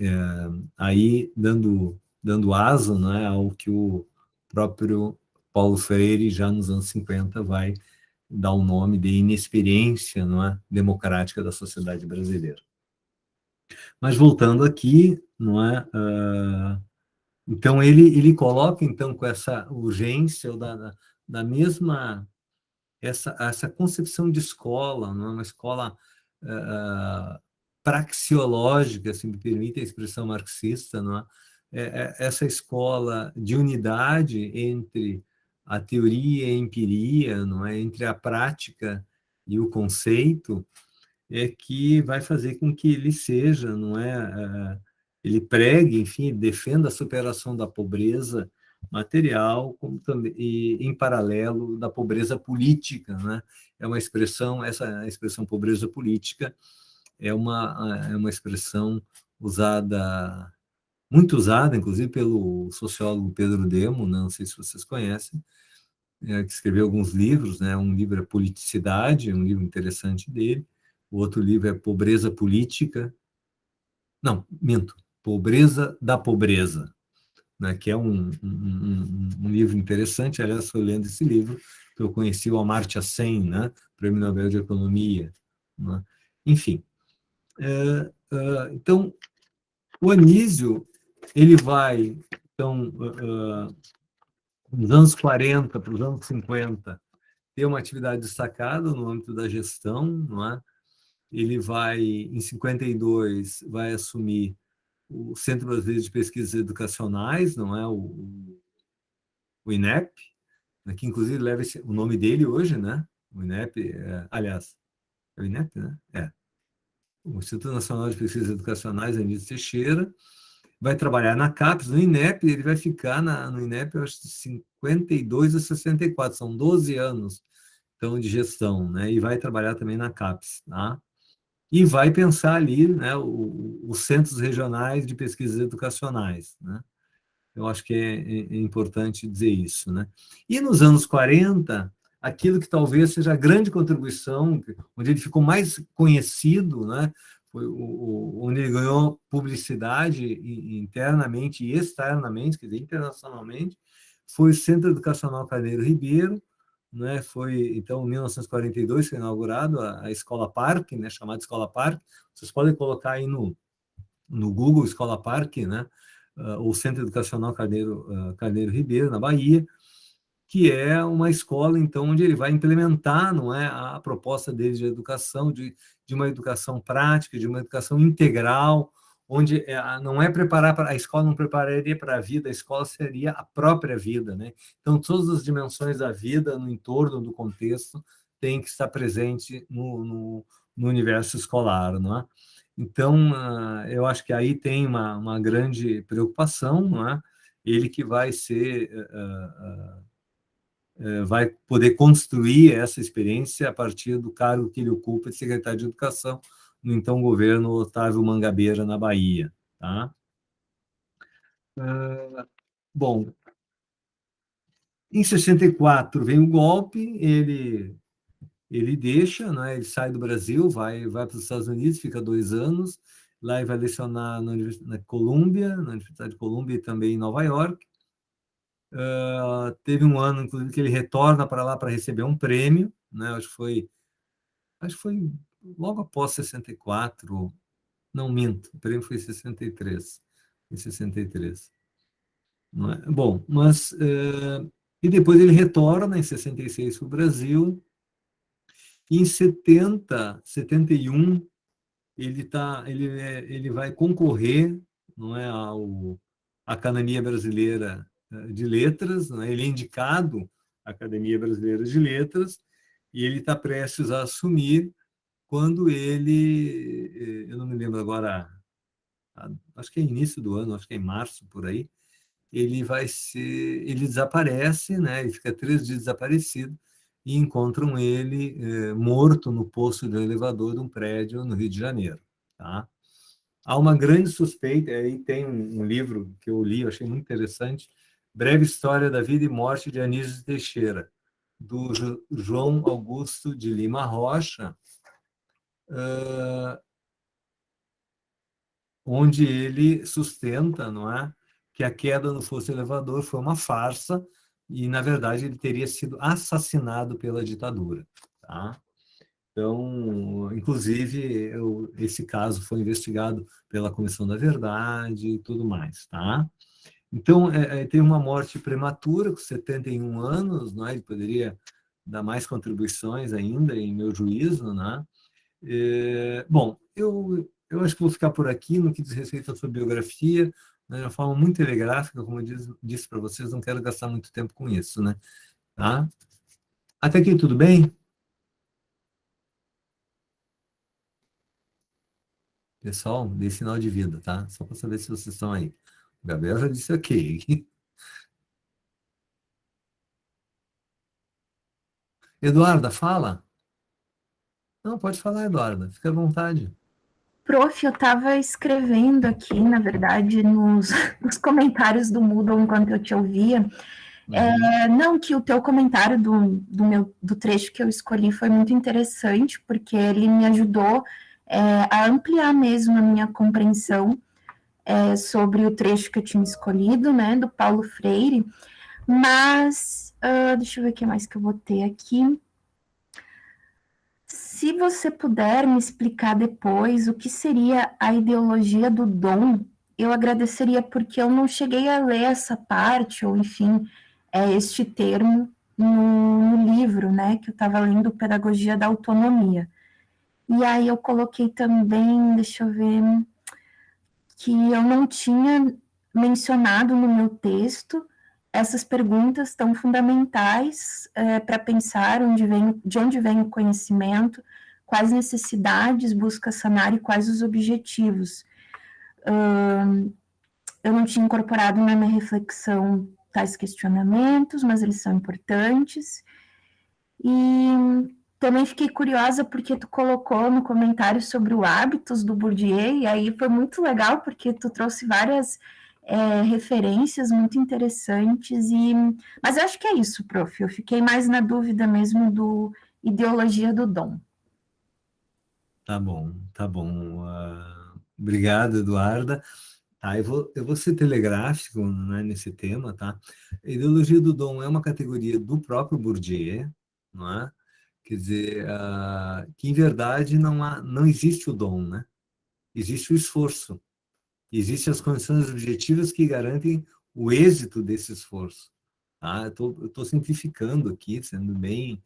aí dando aso, né, ao que o próprio Paulo Freire, já nos anos 50, vai dar o nome de inexperiência, não é, democrática da sociedade brasileira. Mas voltando aqui, não é, então ele coloca então com essa urgência ou da mesma essa concepção de escola, não é, uma escola praxeológica, se me permite a expressão marxista, não é? Essa escola de unidade entre a teoria e a empiria, não é? Entre a prática e o conceito, é que vai fazer com que ele seja, não é, ele pregue, enfim, defenda a superação da pobreza material, como também, e em paralelo da pobreza política, né? É uma expressão, essa expressão pobreza política é uma expressão usada, muito usada, inclusive pelo sociólogo Pedro Demo, né? Não sei se vocês conhecem, que escreveu alguns livros, né? Um livro é Politicidade, um livro interessante dele, o outro livro é Pobreza Política, não, minto, Pobreza da Pobreza, né? Que é um livro interessante. Aliás, foi lendo esse livro que eu conheci o Amartya Sen, né? Prêmio Nobel de Economia, né? Enfim, então, o Anísio, ele vai, então, dos anos 40 para os anos 50, ter uma atividade destacada no âmbito da gestão, não é? Ele vai, em 52, vai assumir o Centro Brasileiro de Pesquisas Educacionais, não é? O INEP, né? Que inclusive leva o nome dele hoje, né? O INEP, aliás, é o INEP, né? É. O Instituto Nacional de Pesquisas Educacionais, Anísio Teixeira, vai trabalhar na CAPES, no INEP, ele vai ficar no INEP, eu acho, de 52 a 64, são 12 anos então, de gestão, né? E vai trabalhar também na CAPES, tá? E vai pensar ali, né, os centros regionais de pesquisas educacionais, né? Eu acho que é importante dizer isso, né? E nos anos 40, aquilo que talvez seja a grande contribuição, onde ele ficou mais conhecido, né? Foi onde ele ganhou publicidade internamente e externamente, quer dizer, internacionalmente, foi o Centro Educacional Carneiro Ribeiro, né? Foi, então, em 1942, foi inaugurado a Escola Parque, né? Chamada Escola Parque. Vocês podem colocar aí no Google Escola Parque, né? O Centro Educacional Carneiro Ribeiro, na Bahia, que é uma escola, então, onde ele vai implementar, não é, a proposta dele de educação, de uma educação prática, de uma educação integral, onde não é preparar para a escola, não prepararia para a vida, a escola seria a própria vida, né? Então, todas as dimensões da vida, no entorno do contexto, têm que estar presente no universo escolar, não é? Então, eu acho que aí tem uma grande preocupação, não é? Ele que vai ser vai poder construir essa experiência a partir do cargo que ele ocupa de secretário de Educação no então governo Otávio Mangabeira, na Bahia. Tá? Bom, em 64 vem o golpe, ele deixa, né, ele sai do Brasil, vai para os Estados Unidos, fica 2 anos, lá ele vai lecionar na Colômbia, na Universidade de Colômbia e também em Nova York. Teve um ano, inclusive, que ele retorna para lá para receber um prêmio, né, acho que foi logo após 64, não minto, o prêmio foi em 63, em 63. Não é? Bom, mas e depois ele retorna em 66 para o Brasil, e em 71 ele vai concorrer, não é, à Academia Brasileira de Letras, não é? Ele é indicado à Academia Brasileira de Letras e ele está prestes a assumir quando eu não me lembro agora, acho que é início do ano, acho que é em março, por aí, ele desaparece, né? Ele fica 3 dias desaparecido e encontram ele morto no poço de um elevador de um prédio no Rio de Janeiro, tá? Há uma grande suspeita, aí tem um livro que eu li, eu achei muito interessante, Breve História da Vida e Morte de Anísio Teixeira, do João Augusto de Lima Rocha, onde ele sustenta, não é, que a queda no fosso elevador foi uma farsa e, na verdade, ele teria sido assassinado pela ditadura, tá? Então, inclusive, esse caso foi investigado pela Comissão da Verdade e tudo mais, tá? Então, teve uma morte prematura, com 71 anos, né? Ele poderia dar mais contribuições ainda, em meu juízo, né? Bom, eu acho que vou ficar por aqui no que diz respeito à sua biografia, né, de uma forma muito telegráfica, como eu disse para vocês, não quero gastar muito tempo com isso, né? Tá? Até aqui tudo bem? Pessoal, dê sinal de vida, tá? Só para saber se vocês estão aí. O Gabriel já disse ok. Eduarda, fala. Não, pode falar, Eduarda. Fica à vontade. Prof, eu estava escrevendo aqui, na verdade, nos comentários do Moodle enquanto eu te ouvia. Uhum. Não, que o teu comentário do trecho que eu escolhi foi muito interessante, porque ele me ajudou a ampliar mesmo a minha compreensão sobre o trecho que eu tinha escolhido, né, do Paulo Freire. Mas, deixa eu ver o que mais que eu vou ter aqui. Se você puder me explicar depois o que seria a ideologia do dom, eu agradeceria, porque eu não cheguei a ler essa parte, ou enfim, este termo no livro, né, que eu estava lendo, Pedagogia da Autonomia. E aí eu coloquei também, deixa eu ver, que eu não tinha mencionado no meu texto essas perguntas tão fundamentais para pensar de onde vem o conhecimento, quais necessidades busca sanar e quais os objetivos. Eu não tinha incorporado na minha reflexão tais questionamentos, mas eles são importantes. E também fiquei curiosa porque tu colocou no comentário sobre o hábitos do Bourdieu, e aí foi muito legal porque tu trouxe várias referências muito interessantes, mas eu acho que é isso, prof. Eu fiquei mais na dúvida mesmo do ideologia do dom. Tá bom, tá bom. Obrigado, Eduarda. Tá, eu vou ser telegráfico, né, nesse tema, tá? A ideologia do dom é uma categoria do próprio Bourdieu, não é? Quer dizer, que em verdade não existe o dom, né? Existe o esforço. Existem as condições objetivas que garantem o êxito desse esforço. Tá? Eu tô simplificando aqui, sendo bem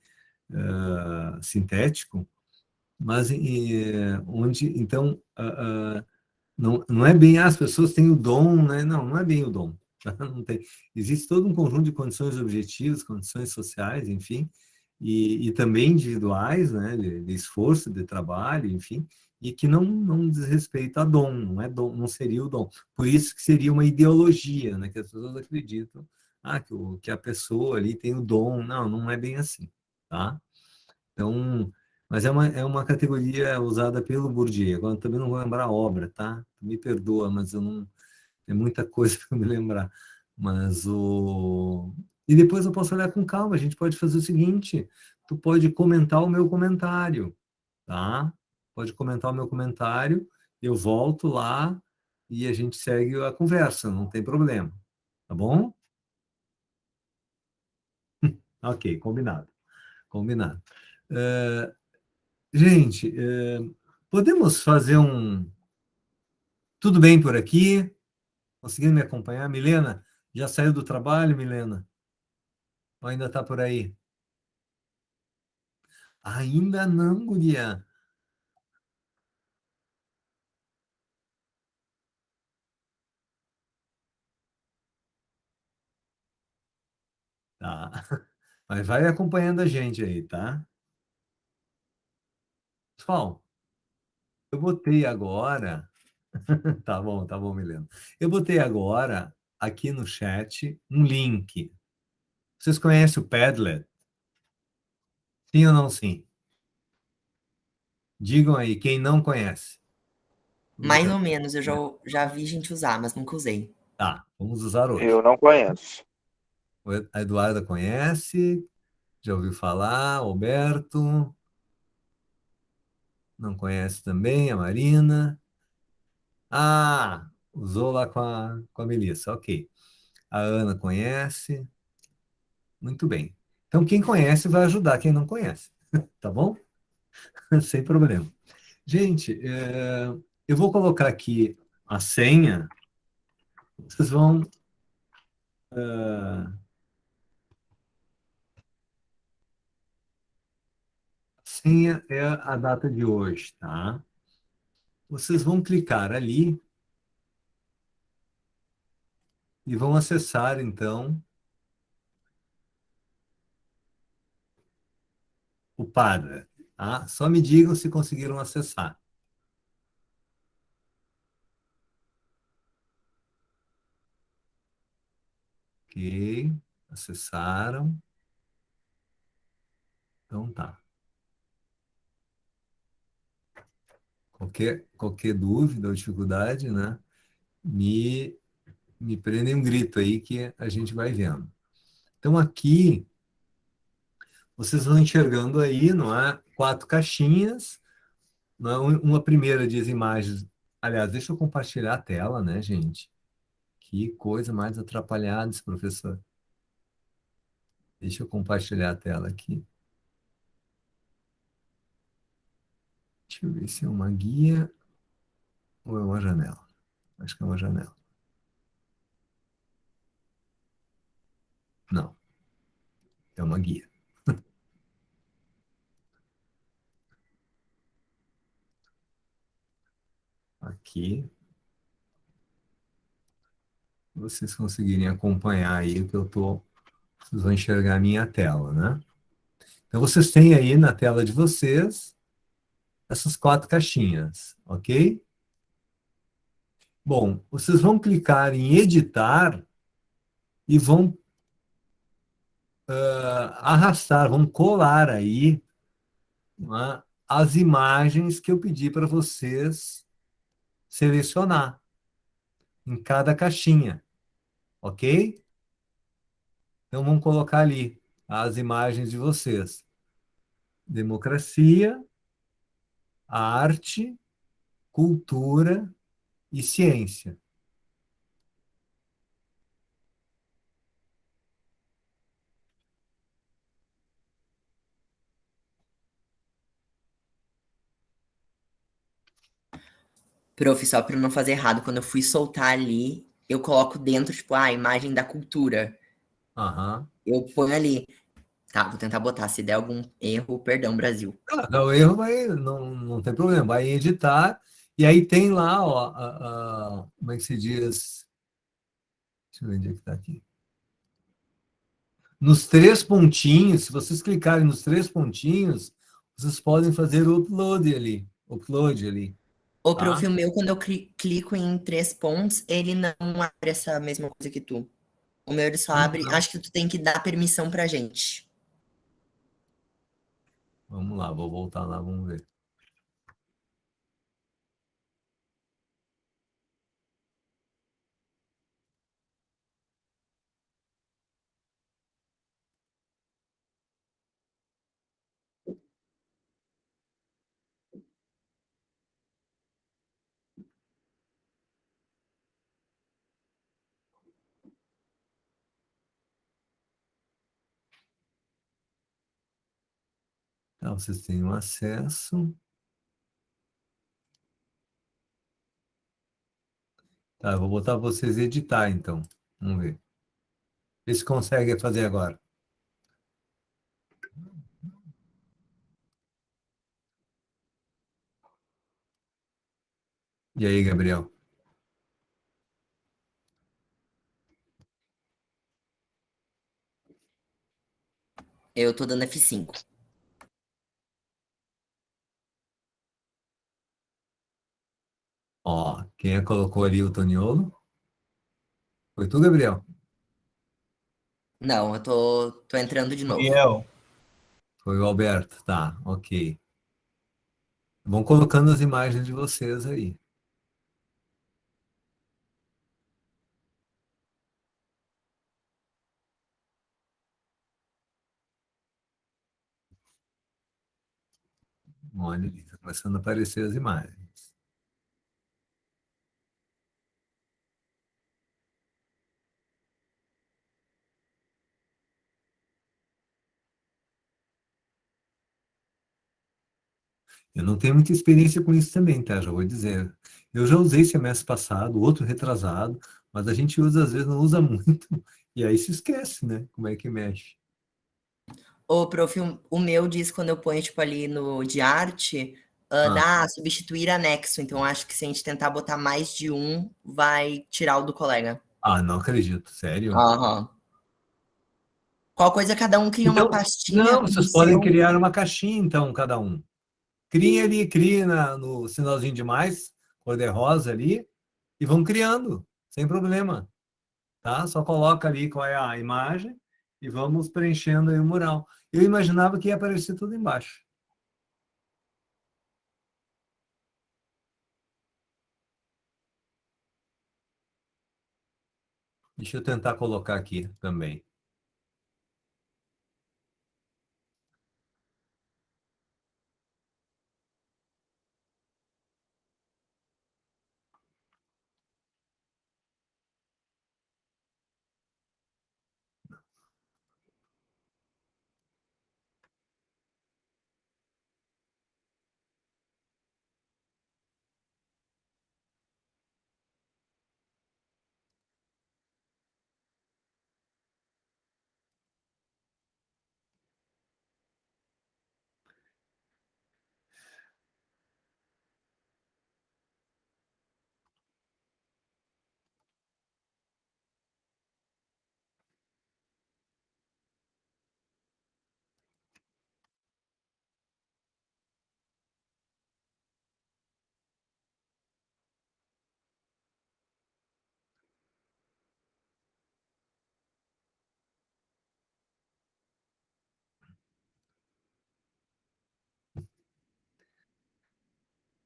sintético, mas onde, então, não é bem, as pessoas têm o dom, né? Não é bem o dom. Tá? Não tem. Existe todo um conjunto de condições objetivas, condições sociais, enfim, e também individuais, né? De esforço, de trabalho, enfim, e que não diz respeito a dom, não é dom, não seria o dom. Por isso que seria uma ideologia, né? Que as pessoas acreditam, que a pessoa ali tem o dom. Não é bem assim, tá? Então, mas é uma categoria usada pelo Bourdieu. Agora, eu também não vou lembrar a obra, tá? Me perdoa, mas eu não. É muita coisa para me lembrar. Mas o. E depois eu posso olhar com calma. A gente pode fazer o seguinte: tu pode comentar o meu comentário, tá? Pode comentar o meu comentário, eu volto lá e a gente segue a conversa, não tem problema. Tá bom? Ok, combinado. Combinado. Eh, Gente, podemos fazer um. Tudo bem por aqui? Conseguindo me acompanhar? Milena, já saiu do trabalho, Milena? Ou ainda está por aí? Ainda não, guria. Tá. Mas vai acompanhando a gente aí, tá? Pessoal, eu botei agora. Tá bom, Milena. Eu botei agora aqui no chat um link. Vocês conhecem o Padlet? Sim ou não sim? Digam aí, quem não conhece. Mais ou menos, eu já vi gente usar, mas nunca usei. Tá, vamos usar hoje. Eu não conheço. A Eduarda conhece, já ouviu falar, Alberto, não conhece também, a Marina. Usou lá com a Melissa, ok. A Ana conhece, muito bem. Então, quem conhece vai ajudar quem não conhece, tá bom? Sem problema. Gente, eu vou colocar aqui a senha, vocês vão. A senha é a data de hoje, tá? Vocês vão clicar ali e vão acessar, então, o Padre, tá? Só me digam se conseguiram acessar. Ok. Acessaram. Então tá. Qualquer dúvida ou dificuldade, né? Me prendem um grito aí que a gente vai vendo. Então aqui vocês vão enxergando aí, não é? 4 caixinhas, não é? Uma primeira diz imagens. Aliás, deixa eu compartilhar a tela, né, gente? Que coisa mais atrapalhada esse professor. Deixa eu compartilhar a tela aqui. Deixa eu ver se é uma guia ou é uma janela. Acho que é uma janela. Não, é uma guia. Aqui, vocês conseguirem acompanhar aí o que eu estou. Vocês vão enxergar a minha tela, né? Então, vocês têm aí na tela de vocês essas 4 caixinhas, ok? Bom, vocês vão clicar em editar e vão arrastar, vão colar aí, né, as imagens que eu pedi para vocês selecionar em cada caixinha, ok? Então, vamos colocar ali as imagens de vocês. Democracia, arte, cultura e ciência. Prof, só para não fazer errado, quando eu fui soltar ali, eu coloco dentro, tipo, a imagem da cultura. Aham. Eu ponho ali. Tá, vou tentar botar. Se der algum erro, perdão, Brasil. Dá o erro, não tem problema. Vai em editar e aí tem lá, ó, como é que se diz? Deixa eu ver onde é que está aqui. Nos 3 pontinhos, se vocês clicarem nos 3 pontinhos, vocês podem fazer o upload ali. Upload ali, O tá? prof, o meu, quando eu clico em 3 pontos, ele não abre essa mesma coisa que tu. O meu, ele só abre. Não. Acho que tu tem que dar permissão pra gente. Vamos lá, vou voltar lá, vamos ver. Então, vocês têm um acesso. Tá, eu vou botar vocês editar, então. Vamos ver. Vê se consegue fazer agora. E aí, Gabriel? Eu tô dando F5. Ó, quem é que colocou ali o Toniolo? Foi tu, Gabriel? Não, eu tô entrando de novo. Gabriel, Foi o Alberto, tá, ok. Vão colocando as imagens de vocês aí. Olha ali, está começando a aparecer as imagens. Eu não tenho muita experiência com isso também, tá? Já vou dizer. Eu já usei semestre passado, outro retrasado, mas a gente usa, às vezes, não usa muito, e aí se esquece, né? Como é que mexe. Ô, prof, o meu diz quando eu ponho, tipo, ali no de arte, dá substituir anexo. Então, acho que se a gente tentar botar mais de um, vai tirar o do colega. Não acredito, sério? Aham. Qual coisa, cada um cria uma Então, pastinha não, do vocês podem seu. criar uma caixinha, então, cada um. Cria ali, cria no sinalzinho de mais, cor de rosa ali, e vão criando, sem problema. tá? Só coloca ali qual é a imagem e vamos preenchendo aí o mural. Eu imaginava que ia aparecer tudo embaixo. Deixa eu tentar colocar aqui também.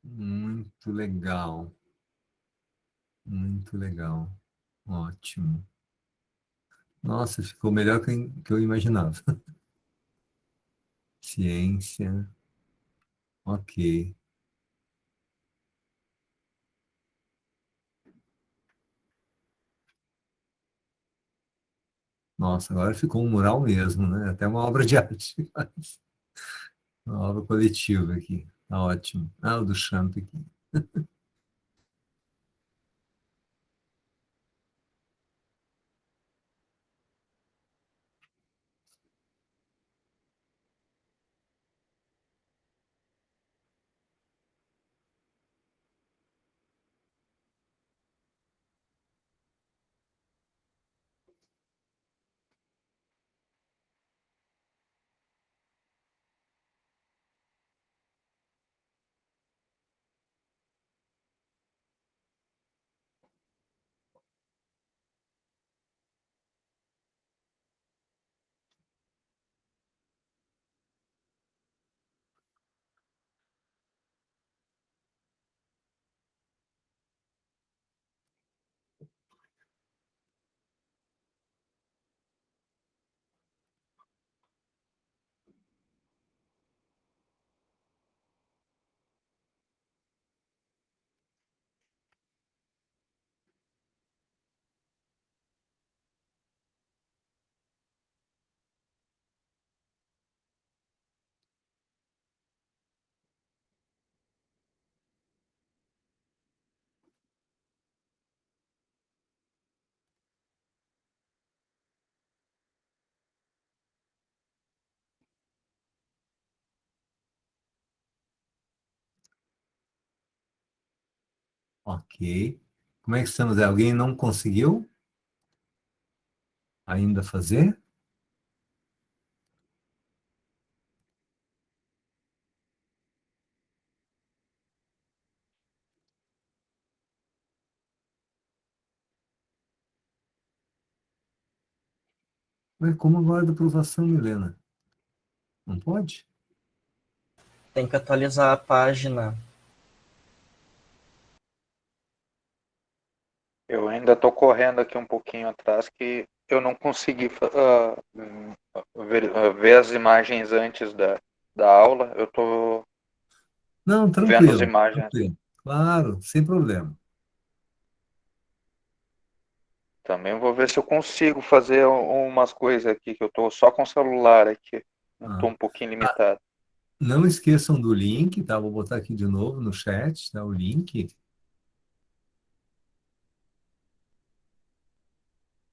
Muito legal. Muito legal. Ótimo. Nossa, ficou melhor que eu imaginava. Ciência. Ok. Nossa, agora ficou um mural mesmo, né? Até uma obra de arte. Uma obra coletiva aqui. Tá ótimo. Ah, o do Champ aqui. Ok. Como é que estamos? Alguém não conseguiu ainda fazer? Mas como agora da aprovação, Milena? Não pode? Tem que atualizar a página. Eu ainda estou correndo aqui um pouquinho atrás que eu não consegui ver as imagens antes da aula. Eu estou Não, vendo as tranquilo, imagens. tranquilo. Claro, sem problema. Também vou ver se eu consigo fazer umas coisas aqui, que eu estou só com o celular aqui. Ah. Estou um pouquinho limitado. Não esqueçam do link, tá? Vou botar aqui de novo no chat, tá? O link.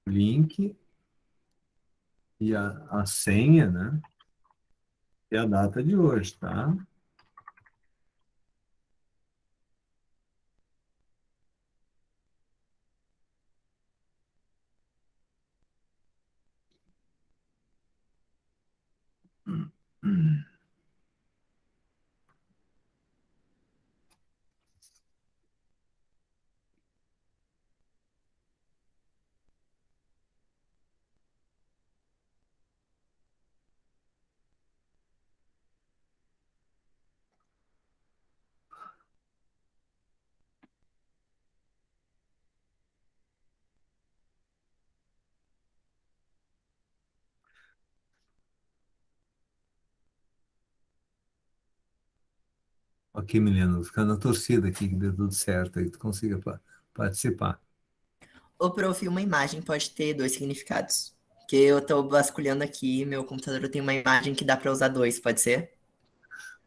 O link e a senha, né? E a data de hoje, tá? Ok, Milena, vou ficar na torcida aqui, que dê tudo certo, aí tu consiga participar. Ô, prof, uma imagem pode ter dois significados. Que eu tô vasculhando aqui, meu computador tem uma imagem que dá para usar dois, pode ser?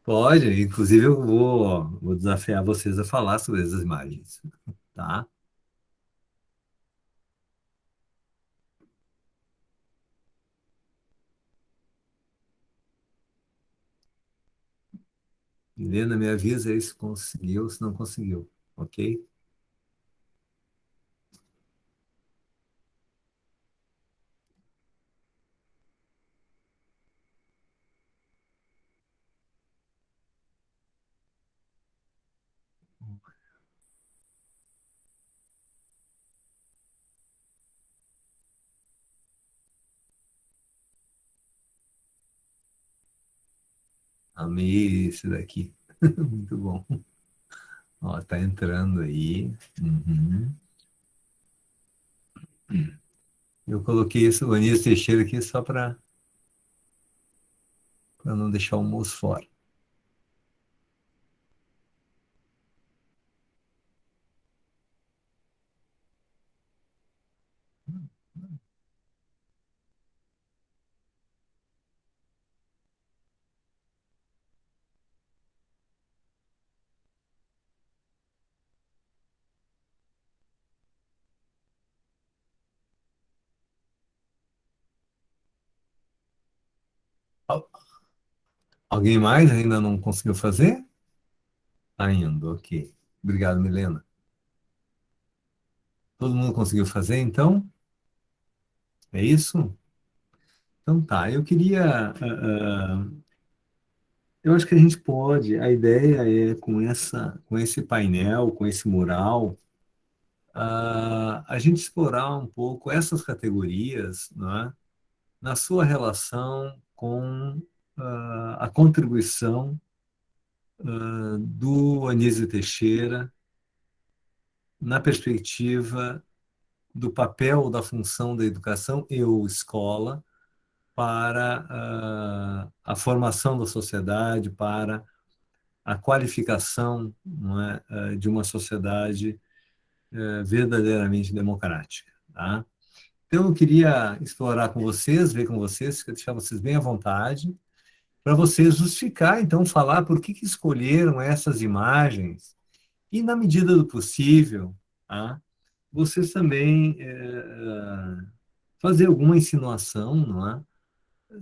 Pode, inclusive eu vou desafiar vocês a falar sobre essas imagens, tá? Milena, me avisa aí se conseguiu, se não conseguiu, ok? Amei esse daqui. Muito bom. Ó, tá entrando aí. Uhum. Eu coloquei esse o Anísio Teixeira aqui só para não deixar o moço fora. Al- Alguém mais ainda não conseguiu fazer? Ainda, ok. Obrigado, Milena. Todo mundo conseguiu fazer, então? É isso? Então tá, eu queria. Eu acho que a gente pode, a ideia é com esse painel, com esse mural, a gente explorar um pouco essas categorias, né, na sua relação com a contribuição do Anísio Teixeira na perspectiva do papel, da função da educação e ou escola para a formação da sociedade, para a qualificação, não é, de uma sociedade verdadeiramente democrática. Tá? Então, eu queria explorar com vocês, ver com vocês, deixar vocês bem à vontade, para vocês justificar, então, falar por que escolheram essas imagens e, na medida do possível, tá? Vocês também fazer alguma insinuação, não é,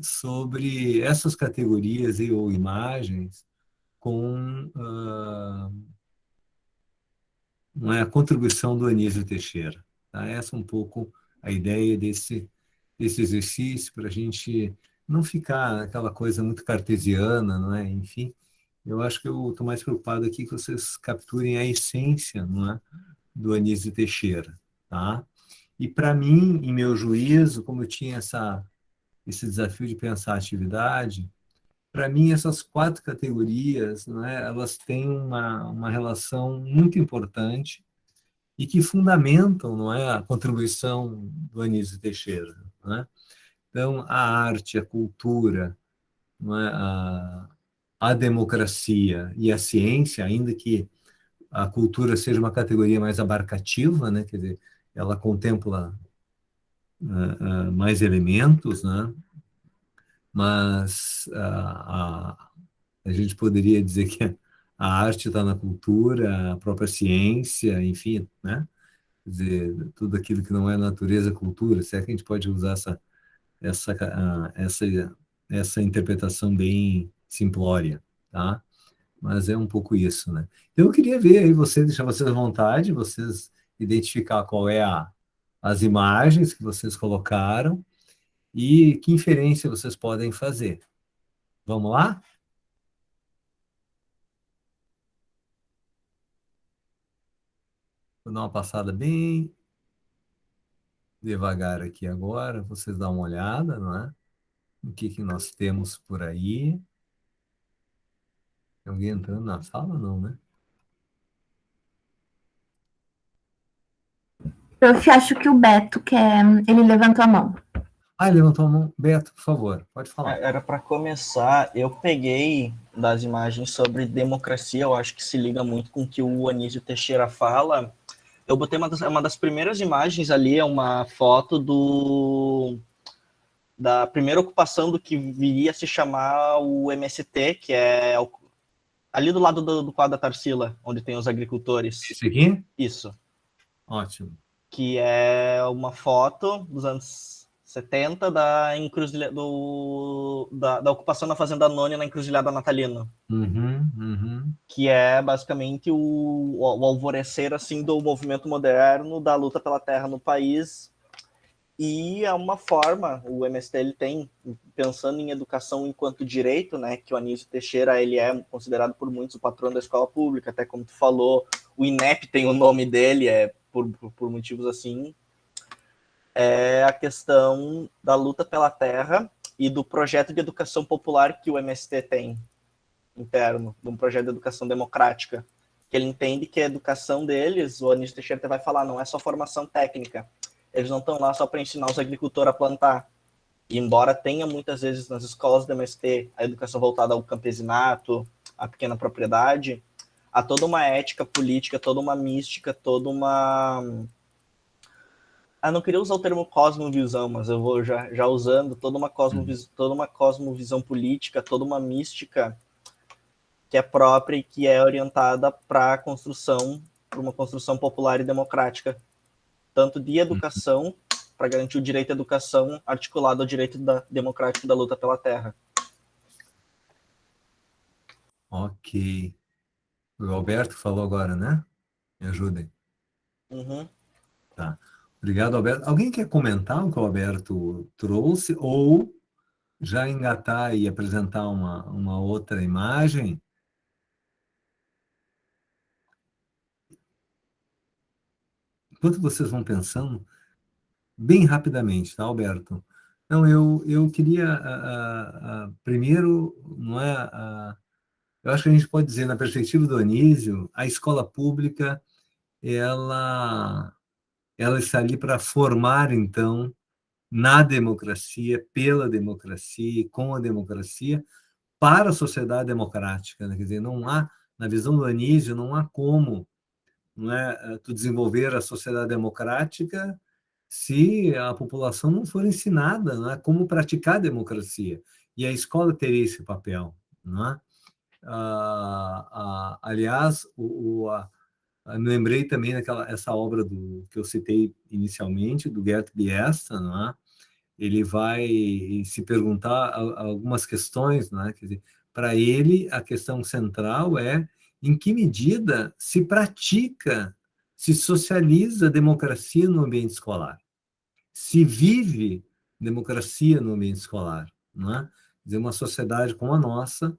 sobre essas categorias e ou imagens com não é, a contribuição do Anísio Teixeira. Tá? Essa é um pouco a ideia desse exercício, para a gente não ficar aquela coisa muito cartesiana, não é? Enfim, eu acho que eu estou mais preocupado aqui que vocês capturem a essência, não é, do Anísio Teixeira. Tá? E para mim, em meu juízo, como eu tinha esse desafio de pensar a atividade, para mim essas quatro categorias, né, elas têm uma relação muito importante e que fundamentam, não é, a contribuição do Anísio Teixeira, né? Então, a arte, a cultura, não é, a democracia e a ciência, ainda que a cultura seja uma categoria mais abarcativa, né, quer dizer, ela contempla mais elementos, né? Mas a gente poderia dizer que a arte está na cultura, a própria ciência, enfim, né? Quer dizer, tudo aquilo que não é natureza, é cultura, se é que a gente pode usar essa, essa, essa interpretação bem simplória, tá? Mas é um pouco isso, né? Então eu queria ver aí vocês, deixar vocês à vontade, vocês identificar qual é as imagens que vocês colocaram e que inferência vocês podem fazer. Vamos lá? Vou dar uma passada bem devagar aqui agora, vocês dão uma olhada, não é? O que nós temos por aí. Tem alguém entrando na sala? Não, né? Eu acho que o Beto quer. Ele levantou a mão. Ele levantou a mão. Beto, por favor, pode falar. Era para começar, eu peguei das imagens sobre democracia, eu acho que se liga muito com o que o Anísio Teixeira fala. Eu botei uma das primeiras imagens ali, é uma foto da primeira ocupação do que viria a se chamar o MST, que é ali do lado do quadro da Tarsila, onde tem os agricultores. Esse aqui? Isso. Ótimo. Que é uma foto dos anos 70 da ocupação da Fazenda Nônia na Encruzilhada Natalina. Que é basicamente o alvorecer assim, do movimento moderno, da luta pela terra no país. E é uma forma, o MST ele tem, pensando em educação enquanto direito, né, que o Anísio Teixeira ele é considerado por muitos o patrono da escola pública, até como tu falou, o INEP tem o nome dele, por motivos assim, é a questão da luta pela terra e do projeto de educação popular que o MST tem interno, de um projeto de educação democrática, que ele entende que a educação deles, o Anísio Teixeira até vai falar, não é só formação técnica, eles não estão lá só para ensinar os agricultores a plantar. E embora tenha muitas vezes nas escolas do MST a educação voltada ao campesinato, à pequena propriedade, há toda uma ética política, toda uma mística, toda uma... não queria usar o termo cosmovisão, mas eu vou já usando toda uma cosmovisão política, toda uma mística que é própria e que é orientada para uma construção popular e democrática, tanto de educação, para garantir o direito à educação, articulado ao direito democrático da luta pela terra. Ok. O Alberto falou agora, né? Me ajudem. Tá. Obrigado, Alberto. Alguém quer comentar o que o Alberto trouxe ou já engatar e apresentar uma outra imagem? Enquanto vocês vão pensando, bem rapidamente, tá, Alberto? Não, eu queria, primeiro, não é, eu acho que a gente pode dizer, na perspectiva do Anísio, a escola pública, ela está ali para formar, então, na democracia, pela democracia e com a democracia, para a sociedade democrática, né? Quer dizer, não há, na visão do Anísio, não há como, não é, tu desenvolver a sociedade democrática se a população não for ensinada, não é, como praticar a democracia. E a escola teria esse papel, não é? Aliás, me lembrei também essa obra que eu citei inicialmente, do Gert Biesta, não é? Ele vai se perguntar algumas questões, né? Quer dizer, para ele, a questão central é em que medida se pratica, se socializa a democracia no ambiente escolar, se vive democracia no ambiente escolar, não é? Quer dizer, uma sociedade como a nossa,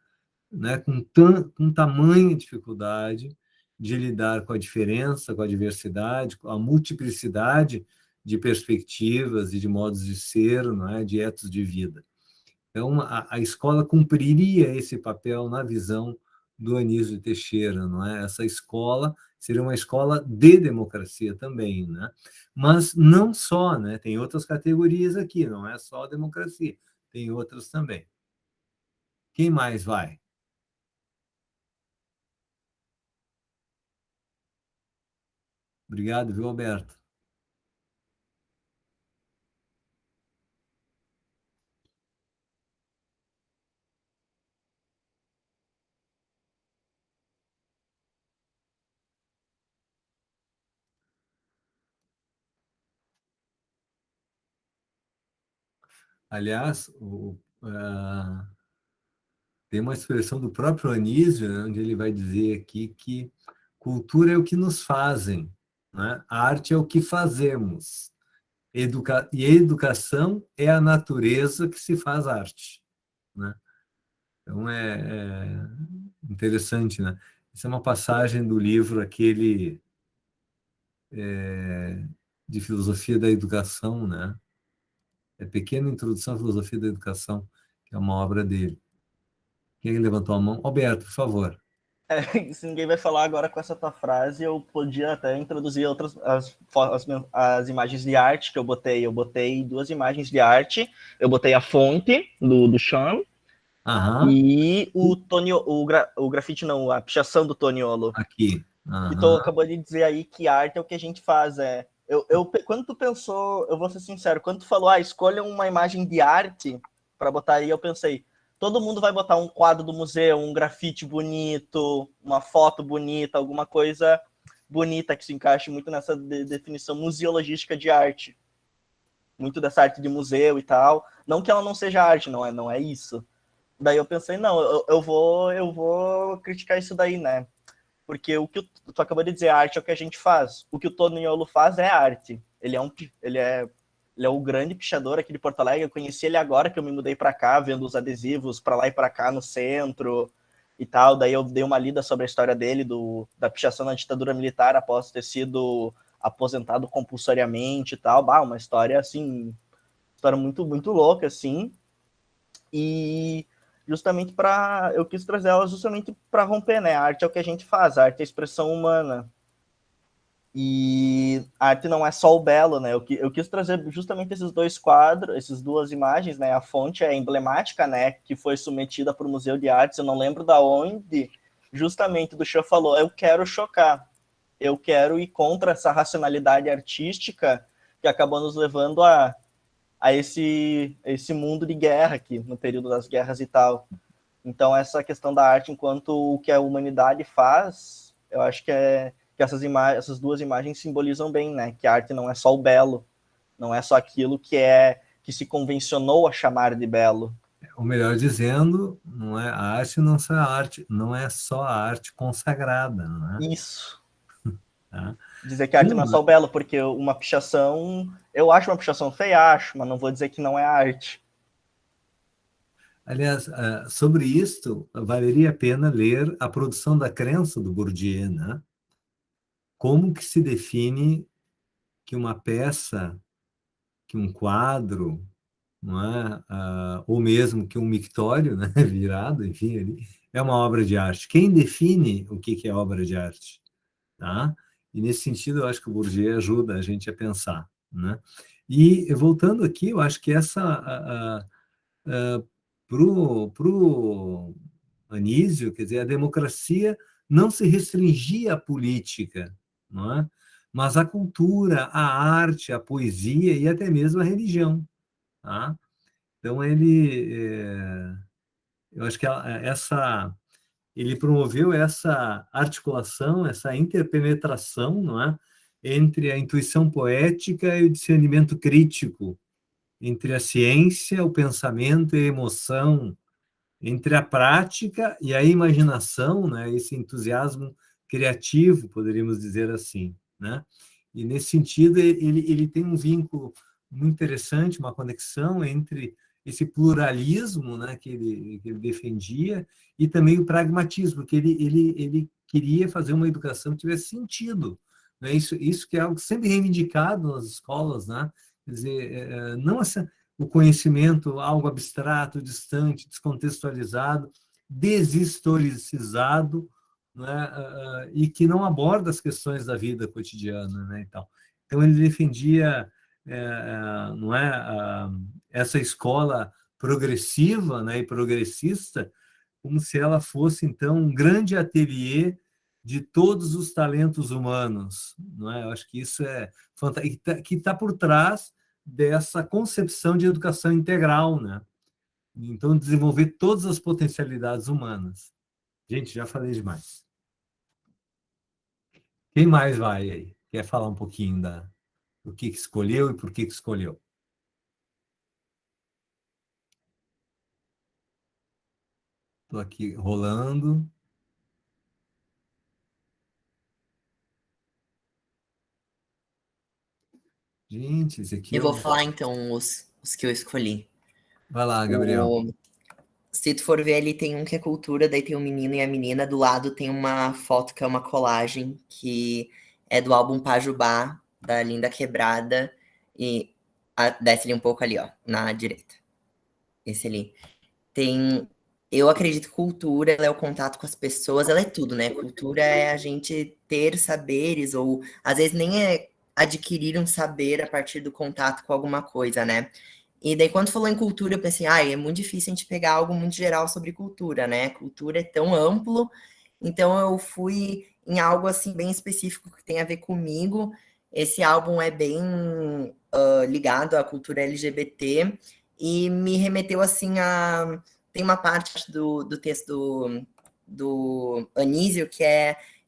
né, com tamanha dificuldade de lidar com a diferença, com a diversidade, com a multiplicidade de perspectivas e de modos de ser, não é, de etos de vida. Então, a escola cumpriria esse papel na visão do Anísio Teixeira, não é? Essa escola seria uma escola de democracia também, né? Mas não só, né? Tem outras categorias aqui, não é só a democracia, tem outras também. Quem mais vai? Obrigado, viu, Alberto? Aliás, tem uma expressão do próprio Anísio, né, onde ele vai dizer aqui que cultura é o que nos fazem, né? A arte é o que fazemos. E a educação é a natureza que se faz arte, né? Então, é interessante, né? Isso é uma passagem do livro aquele de filosofia da educação, né? É Pequena Introdução à Filosofia da Educação, que é uma obra dele. Quem levantou a mão? Alberto, por favor. Se ninguém vai falar agora com essa tua frase, eu podia até introduzir outras as imagens de arte que eu botei. Eu botei 2 imagens de arte. Eu botei a fonte do Sean e o grafite não, a pichação do Toniolo. Aqui. E tu acabou de dizer aí que arte é o que a gente faz. Quando tu pensou, eu vou ser sincero, quando tu falou, escolha uma imagem de arte para botar aí, eu pensei, todo mundo vai botar um quadro do museu, um grafite bonito, uma foto bonita, alguma coisa bonita que se encaixe muito nessa definição museologística de arte. Muito dessa arte de museu e tal. Não que ela não seja arte, não é isso. Daí eu pensei, não, eu vou criticar isso daí, né? Porque o que tu acabou de dizer, a arte é o que a gente faz. O que o Toniolo faz é arte. Ele é o grande pichador aqui de Porto Alegre. Eu conheci ele agora que eu me mudei para cá, vendo os adesivos para lá e para cá no centro e tal. Daí eu dei uma lida sobre a história dele, da pichação na ditadura militar após ter sido aposentado compulsoriamente e tal. Uma história assim, história muito, muito louca, assim. E justamente eu quis trazer ela justamente para romper, né? A arte é o que a gente faz, a arte é a expressão humana. E a arte não é só o belo, né? Eu quis trazer justamente esses 2 quadros, essas 2 imagens, né? A fonte é emblemática, né? Que foi submetida para o Museu de Artes, eu não lembro da onde, justamente do Chan falou, eu quero chocar, eu quero ir contra essa racionalidade artística que acabou nos levando a esse mundo de guerra aqui, no período das guerras e tal. Então, essa questão da arte enquanto o que a humanidade faz, eu acho que essas 2 imagens simbolizam bem, né? Que a arte não é só o belo, não é só aquilo que se convencionou a chamar de belo. Ou melhor dizendo, não é a arte, não é só a arte consagrada, não é? Isso. Tá? Dizer que a arte não é só o belo, porque uma pichação, eu acho uma pichação feia, mas não vou dizer que não é arte. Aliás, sobre isto, valeria a pena ler A Produção da Crença, do Bourdieu, né? Como que se define que uma peça, que um quadro, não é? Ou mesmo que um mictório, né? Virado, enfim, é uma obra de arte. Quem define o que é obra de arte? Tá? E nesse sentido, eu acho que o Bourdieu ajuda a gente a pensar, né? E voltando aqui, eu acho que essa pro Anísio, quer dizer, a democracia não se restringia à política, não é? Mas à cultura, à arte, à poesia e até mesmo à religião, tá? Então eu acho que ele promoveu essa articulação, essa interpenetração, não é? Entre a intuição poética e o discernimento crítico, entre a ciência, o pensamento e a emoção, entre a prática e a imaginação, né? Esse entusiasmo criativo, poderíamos dizer assim, né? E nesse sentido ele tem um vínculo muito interessante, uma conexão entre esse pluralismo, né, que ele defendia e também o pragmatismo, porque ele queria fazer uma educação que tivesse sentido, né? Isso que é algo sempre reivindicado nas escolas, né? Quer dizer, não o conhecimento, algo abstrato, distante, descontextualizado, deshistoricizado, né? E que não aborda as questões da vida cotidiana, né? Então ele defendia, não é, essa escola progressiva, né, e progressista, como se ela fosse então um grande ateliê de todos os talentos humanos, não é? Eu acho que isso é fantástico, que está por trás dessa concepção de educação integral, né? Então, desenvolver todas as potencialidades humanas. Gente, já falei demais. Quem mais vai aí? Quer falar um pouquinho do que escolheu e por que escolheu? Estou aqui rolando. Gente, esse aqui Eu vou falar então os que eu escolhi. Vai lá, Gabriel. Se tu for ver, ali tem um que é cultura, daí tem um menino e a menina, do lado tem uma foto que é uma colagem, que é do álbum Pajubá, da Linda Quebrada, e desce ali um pouco ali, ó, na direita. Esse ali. Eu acredito que cultura ela é o contato com as pessoas, ela é tudo, né? Cultura é a gente ter saberes, ou às vezes nem é adquirir um saber a partir do contato com alguma coisa, né? E daí, quando falou em cultura, eu pensei, é muito difícil a gente pegar algo muito geral sobre cultura, né? Cultura é tão amplo, então eu fui em algo assim bem específico que tem a ver comigo. Esse álbum é bem ligado à cultura LGBT e me remeteu assim a tem uma parte do texto do Anísio que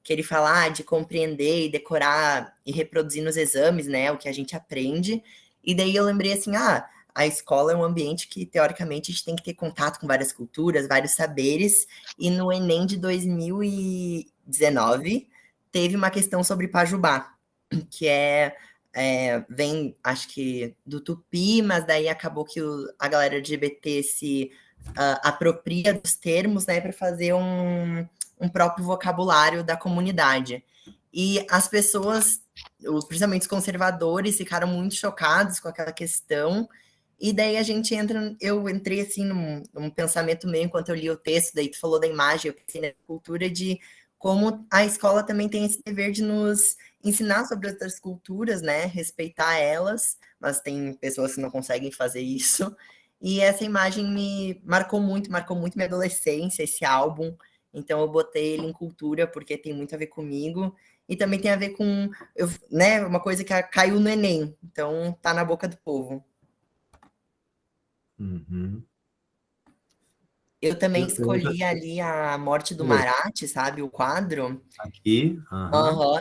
ele fala de compreender e decorar e reproduzir nos exames, né, o que a gente aprende. E daí eu lembrei assim, a escola é um ambiente que, teoricamente, a gente tem que ter contato com várias culturas, vários saberes, e no Enem de 2019 teve uma questão sobre Pajubá, que vem, acho que, do Tupi, mas daí acabou que a galera LGBT se apropria dos termos, né, para fazer um próprio vocabulário da comunidade. E as pessoas, principalmente os conservadores, ficaram muito chocados com aquela questão, e daí eu entrei assim num pensamento meio enquanto eu li o texto, daí tu falou da imagem, eu pensei na cultura de como a escola também tem esse dever de nos ensinar sobre outras culturas, né, respeitar elas, mas tem pessoas que não conseguem fazer isso. E essa imagem me marcou muito minha adolescência, esse álbum. Então eu botei ele em cultura porque tem muito a ver comigo e também tem a ver com, né, uma coisa que caiu no Enem. Então tá na boca do povo. Uhum. Eu também escolhi ali A Morte do Marat, sabe, o quadro. Aqui.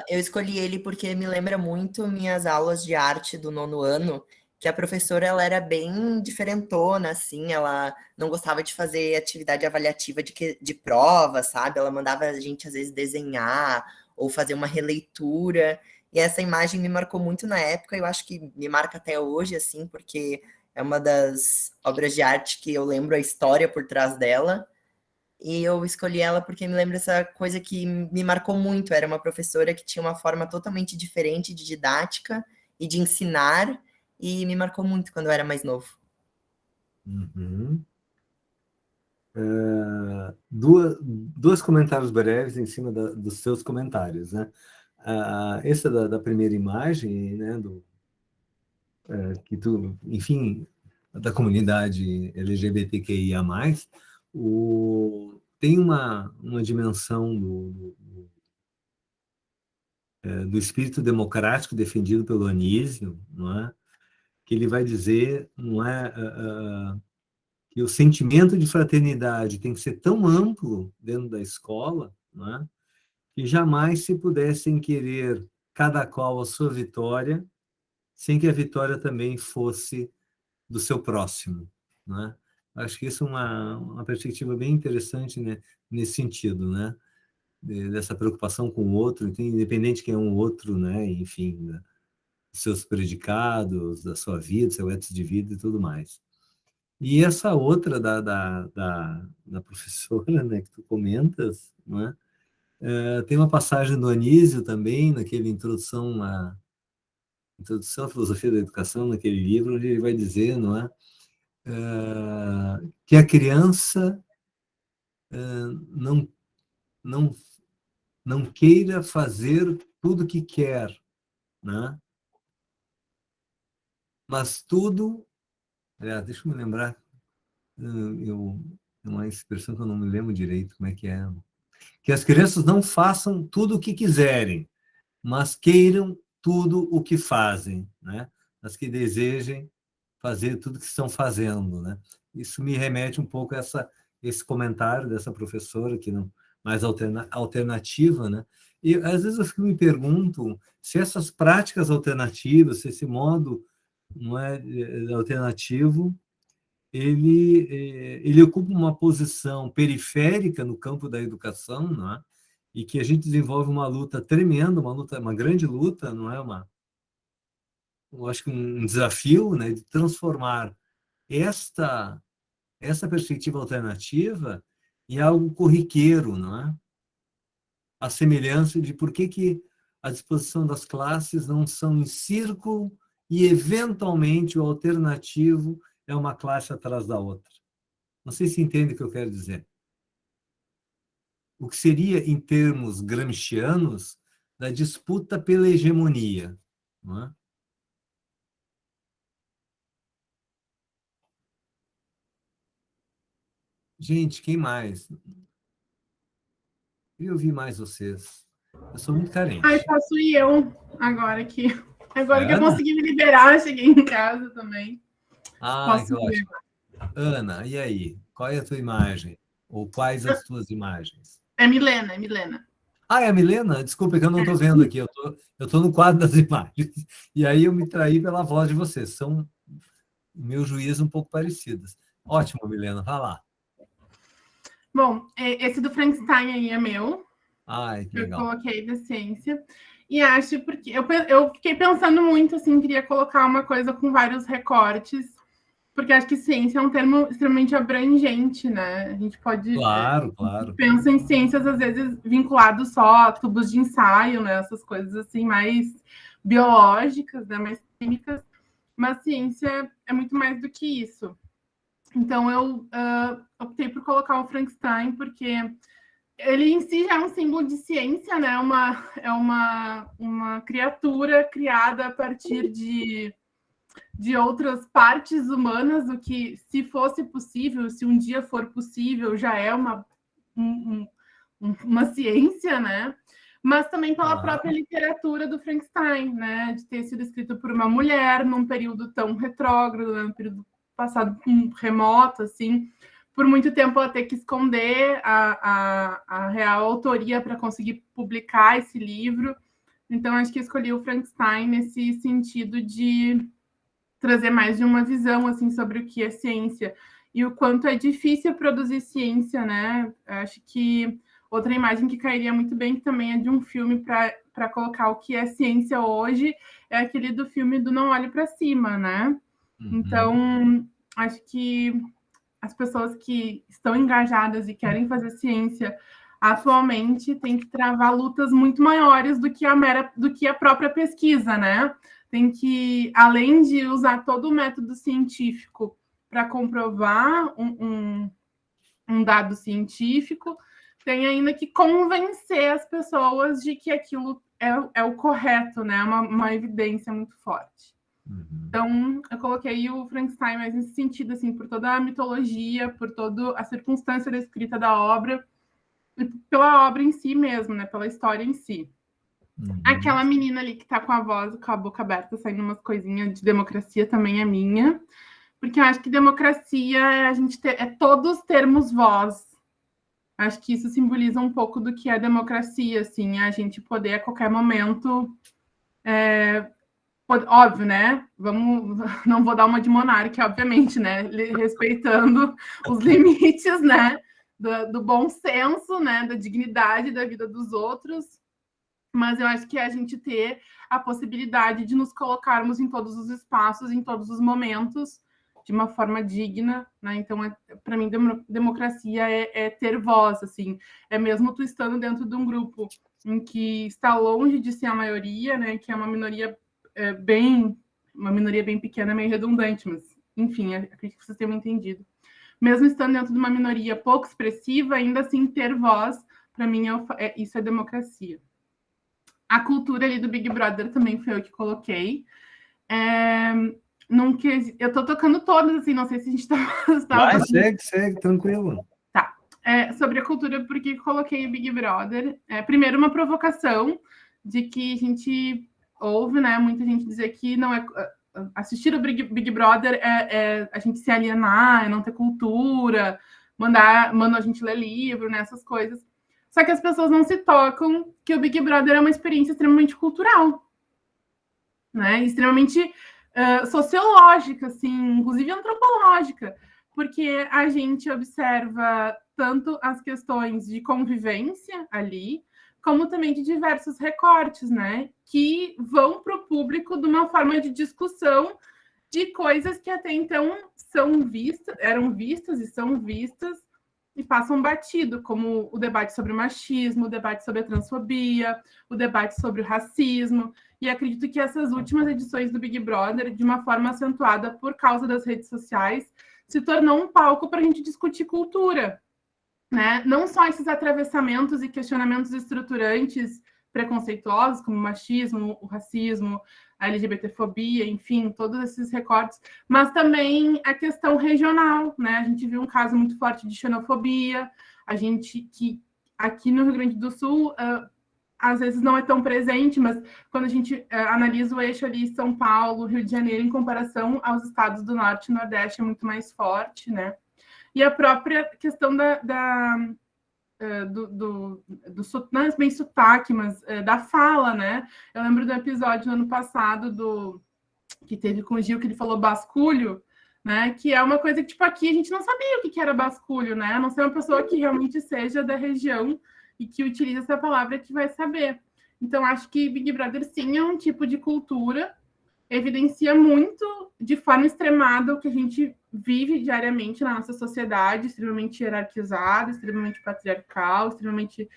Eu escolhi ele porque me lembra muito minhas aulas de arte do 9º ano, que a professora ela era bem diferentona, assim, ela não gostava de fazer atividade avaliativa de prova, sabe? Ela mandava a gente, às vezes, desenhar ou fazer uma releitura, e essa imagem me marcou muito na época, eu acho que me marca até hoje, assim, porque é uma das obras de arte que eu lembro a história por trás dela, e eu escolhi ela porque me lembra essa coisa que me marcou muito. Era uma professora que tinha uma forma totalmente diferente de didática e de ensinar, e me marcou muito quando eu era mais novo. Uhum. Dois comentários breves em cima dos seus comentários, né? Essa da primeira imagem, né, que tu, enfim, da comunidade LGBTQIA+, tem uma dimensão do espírito democrático defendido pelo Anísio, não é? Que ele vai dizer, não é, que o sentimento de fraternidade tem que ser tão amplo dentro da escola, não é? Que jamais se pudessem querer cada qual a sua vitória, sem que a vitória também fosse do seu próximo, né? Acho que isso é uma perspectiva bem interessante, né, nesse sentido, né? Dessa preocupação com o outro, independente de quem é um outro, né? Enfim, dos seus predicados, da sua vida, seu ethos de vida e tudo mais. E essa outra da professora, né, que tu comentas, né? Tem uma passagem do Anísio também, naquele Introdução à Filosofia da Educação, naquele livro, onde ele vai dizer, não é? Que a criança não, não, não queira fazer tudo o que quer, né? Mas tudo... deixa eu me lembrar, é uma expressão que eu não me lembro direito como é. Que as crianças não façam tudo o que quiserem, mas queiram tudo o que fazem, né? As que desejem fazer tudo o que estão fazendo, né? Isso me remete um pouco a esse comentário dessa professora, que não mais alternativa, né? E às vezes eu me pergunto se essas práticas alternativas, se esse modo não é alternativo, ele ocupa uma posição periférica no campo da educação, não é? E que a gente desenvolve uma luta tremenda, uma grande luta, não é? Eu acho que um desafio, né, de transformar essa perspectiva alternativa em algo corriqueiro, não é? A semelhança de por que a disposição das classes não são em círculo e, eventualmente, o alternativo é uma classe atrás da outra. Não sei se entende o que eu quero dizer. o que seria, em termos gramscianos, da disputa pela hegemonia, não é? Gente, quem mais? Eu ouvi mais vocês. Eu sou muito carente. Ai, posso ir eu agora que É, que eu consegui me liberar, cheguei em casa também. Ah, que Posso ir. ótimo. Ana, e aí? Qual é a tua imagem? Ou quais as tuas imagens? É Milena, é Milena. Ah, é a Milena? Desculpa, que eu não estou vendo aqui. Eu tô no quadro das imagens. E aí eu me traí pela voz de vocês. São, meu juízo, um pouco parecidas. Ótimo, Milena, vai lá. Bom, esse do Frankenstein aí é meu. Ai, que Eu legal. coloquei da ciência. E acho porque eu fiquei pensando muito, assim, queria colocar uma coisa com vários recortes, porque acho que ciência é um termo extremamente abrangente, né? A gente pode... Claro, claro. Pensa em ciências, às vezes, vinculados só a tubos de ensaio, né? Essas coisas, assim, mais biológicas, né? Mais químicas. Mas ciência é muito mais do que isso. Então, eu optei por colocar o Frankenstein, porque ele em si já é um símbolo de ciência, né? É uma criatura criada a partir de outras partes humanas, o que, se fosse possível, se um dia for possível, já é uma ciência, né? Mas também pela própria literatura do Frankenstein, né? De ter sido escrito por uma mulher num período tão retrógrado, num período passado remoto, assim. Por muito tempo ela ter que esconder a real autoria para conseguir publicar esse livro. Então, acho que escolhi o Frankenstein nesse sentido de trazer mais de uma visão assim, sobre o que é ciência e o quanto é difícil produzir ciência, né? Acho que outra imagem que cairia muito bem, que também é de um filme para colocar o que é ciência hoje, é aquele do filme do Não Olhe para Cima, né? Então, acho que as pessoas que estão engajadas e querem fazer ciência atualmente têm que travar lutas muito maiores do que a própria pesquisa, né? Tem que, além de usar todo o método científico para comprovar um dado científico, tem ainda que convencer as pessoas de que aquilo é o correto, né? Uma evidência muito forte. Então, eu coloquei o Frankenstein mais nesse sentido, assim, por toda a mitologia, por toda a circunstância da escrita da obra, e pela obra em si mesmo, né? Pela história em si. Aquela menina ali que tá com a voz, com a boca aberta, saindo umas coisinhas de democracia também é minha, porque eu acho que democracia é todos termos voz. Acho que isso simboliza um pouco do que é democracia, assim, a gente poder a qualquer momento... Óbvio, né? Não vou dar uma de monarca, obviamente, né? Respeitando os limites, né? Do bom senso, né? Da dignidade da vida dos outros. Mas eu acho que a gente ter a possibilidade de nos colocarmos em todos os espaços, em todos os momentos, de uma forma digna, né? Então, para mim, democracia é ter voz, assim. É mesmo tu estando dentro de um grupo em que está longe de ser a maioria, né? Que é uma minoria uma minoria bem pequena, meio redundante, mas, enfim, acredito que vocês tenham entendido. Mesmo estando dentro de uma minoria pouco expressiva, ainda assim ter voz, para mim, isso é democracia. A cultura ali do Big Brother também foi eu que coloquei. Eu tô tocando todas, assim, não sei se a gente tá... Vai, segue, tranquilo. Tá. Sobre a cultura, porque coloquei o Big Brother. Primeiro, uma provocação de que a gente... Houve, né, muita gente dizer que não é assistir o Big Brother é a gente se alienar, é não ter cultura, manda a gente ler livro, né, essas coisas. Só que as pessoas não se tocam que o Big Brother é uma experiência extremamente cultural, né, extremamente sociológica, assim, inclusive antropológica, porque a gente observa tanto as questões de convivência ali, como também de diversos recortes, né? Que vão para o público de uma forma de discussão de coisas que até então eram vistas e são vistas e passam batido, como o debate sobre o machismo, o debate sobre a transfobia, o debate sobre o racismo. E acredito que essas últimas edições do Big Brother, de uma forma acentuada por causa das redes sociais, se tornou um palco para a gente discutir cultura, né? Não só esses atravessamentos e questionamentos estruturantes preconceituosos, como o machismo, o racismo, a LGBTfobia, enfim, todos esses recortes, mas também a questão regional, né? A gente viu um caso muito forte de xenofobia, a gente que aqui no Rio Grande do Sul às vezes não é tão presente, mas quando a gente analisa o eixo ali São Paulo, Rio de Janeiro, em comparação aos estados do Norte e Nordeste, é muito mais forte, né? E a própria questão não é bem sotaque, mas da fala, né? Eu lembro do episódio no ano passado que teve com o Gil, que ele falou basculho, né? Que é uma coisa que, tipo, aqui a gente não sabia o que era basculho, né? A não ser uma pessoa que realmente seja da região e que utiliza essa palavra que vai saber. Então, acho que Big Brother, sim, é um tipo de cultura, evidencia muito, de forma extremada, o que a gente vive diariamente na nossa sociedade, extremamente hierarquizada, extremamente patriarcal, extremamente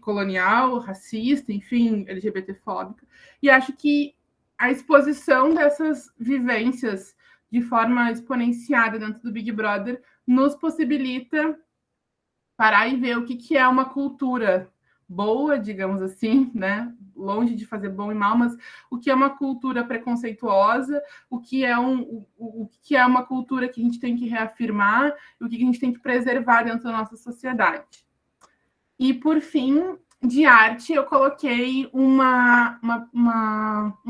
colonial, racista, enfim, LGBTfóbica. E acho que a exposição dessas vivências de forma exponenciada dentro do Big Brother nos possibilita parar e ver o que é uma cultura boa, digamos assim, né? Longe de fazer bom e mal, mas o que é uma cultura preconceituosa, o que é uma cultura que a gente tem que reafirmar, o que a gente tem que preservar dentro da nossa sociedade. E, por fim, de arte, eu coloquei um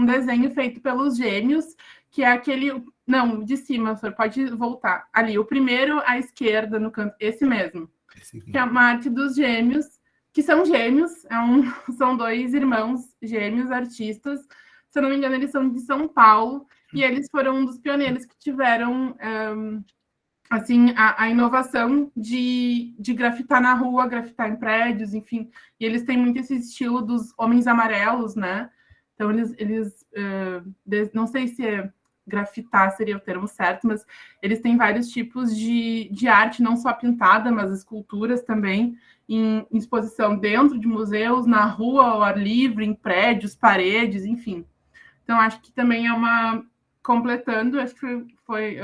desenho feito pelos Gêmeos, que é aquele... Não, de cima, senhor, pode voltar. Ali, o primeiro à esquerda, no canto, esse mesmo. Que é uma arte dos Gêmeos, que são gêmeos, são dois irmãos gêmeos, artistas. Se eu não me engano, eles são de São Paulo, e eles foram um dos pioneiros que tiveram assim, a inovação de grafitar na rua, grafitar em prédios, enfim. E eles têm muito esse estilo dos homens amarelos, né? Então, eles não sei se grafitar seria o termo certo, mas eles têm vários tipos de arte, não só pintada, mas esculturas também, em exposição dentro de museus, na rua, ao ar livre, em prédios, paredes, enfim. Então, acho que também é completando, acho que foi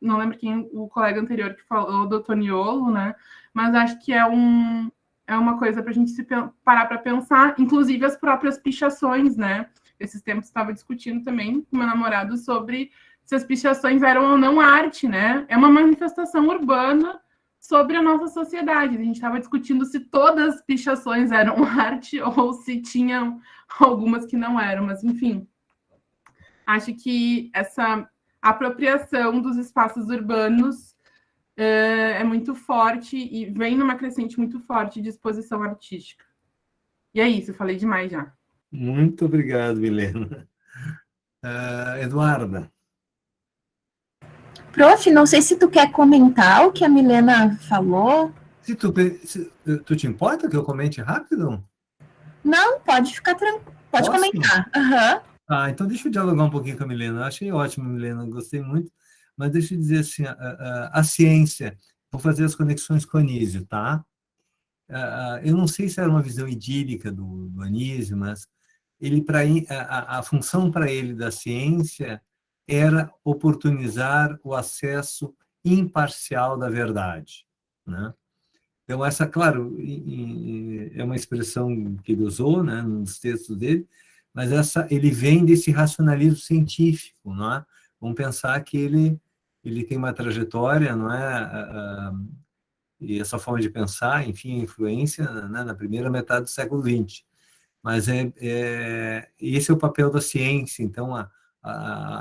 não lembro quem, o colega anterior que falou do Toniolo, né? Mas acho que é uma coisa para a gente se parar para pensar, inclusive as próprias pichações, né? Esses tempos estava discutindo também com meu namorado sobre se as pichações eram ou não arte, né? É uma manifestação urbana sobre a nossa sociedade. A gente estava discutindo se todas as pichações eram arte ou se tinham algumas que não eram, mas enfim. Acho que essa apropriação dos espaços urbanos é muito forte e vem numa crescente muito forte de exposição artística. E é isso, eu falei demais já. Muito obrigado, Milena. Eduarda. Prof, não sei se tu quer comentar o que a Milena falou. Tu te importa que eu comente rápido? Não, pode ficar tranquilo. Pode comentar. Uhum. Então deixa eu dialogar um pouquinho com a Milena. Eu achei ótimo, Milena, gostei muito. Mas deixa eu dizer assim, a ciência, vou fazer as conexões com o Anísio, tá? Eu não sei se era uma visão idílica do Anísio, mas a função para ele da ciência era oportunizar o acesso imparcial da verdade, né? Então, essa, claro, é uma expressão que ele usou, né, nos textos dele, mas ele vem desse racionalismo científico, não é? Vamos pensar que ele tem uma trajetória, não é? E essa forma de pensar, enfim, influência, né, na primeira metade do século XX. Mas esse é o papel da ciência. Então,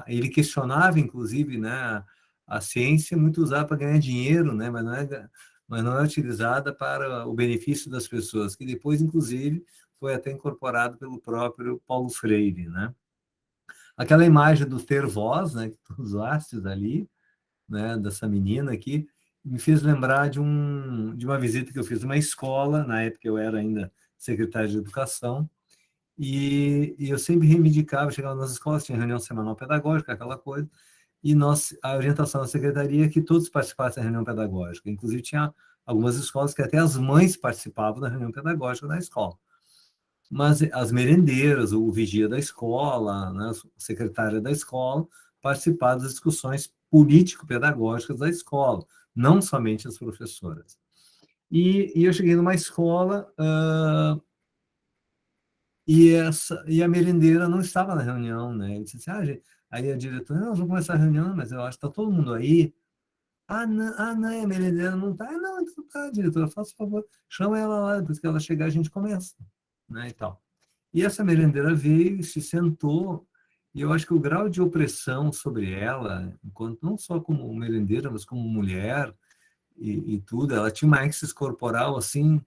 ele questionava, inclusive, né, a ciência é muito usada para ganhar dinheiro, né, mas não é utilizada para o benefício das pessoas, que depois, inclusive, foi até incorporado pelo próprio Paulo Freire, né? Aquela imagem do ter voz, né, que tu usaste ali, né, dessa menina aqui, me fez lembrar de uma visita que eu fiz numa escola, na época eu era ainda secretário de Educação, e eu sempre reivindicava, chegava nas escolas, tinha reunião semanal pedagógica, aquela coisa, e a orientação da secretaria é que todos participassem da reunião pedagógica. Inclusive, tinha algumas escolas que até as mães participavam da reunião pedagógica da escola. Mas as merendeiras, o vigia da escola, né, a secretária da escola, participavam das discussões político-pedagógicas da escola, não somente as professoras. E eu cheguei numa escola e a merendeira não estava na reunião, né? Eu disse assim, gente, aí a diretora, não, vamos começar a reunião, mas eu acho que está todo mundo aí. Não, a merendeira não está. Não, então tá, diretora, faça favor, chama ela lá, depois que ela chegar a gente começa, né, e tal. E essa merendeira veio, se sentou, e eu acho que o grau de opressão sobre ela, enquanto não só como merendeira, mas como mulher e tudo, ela tinha uma axis corporal assim,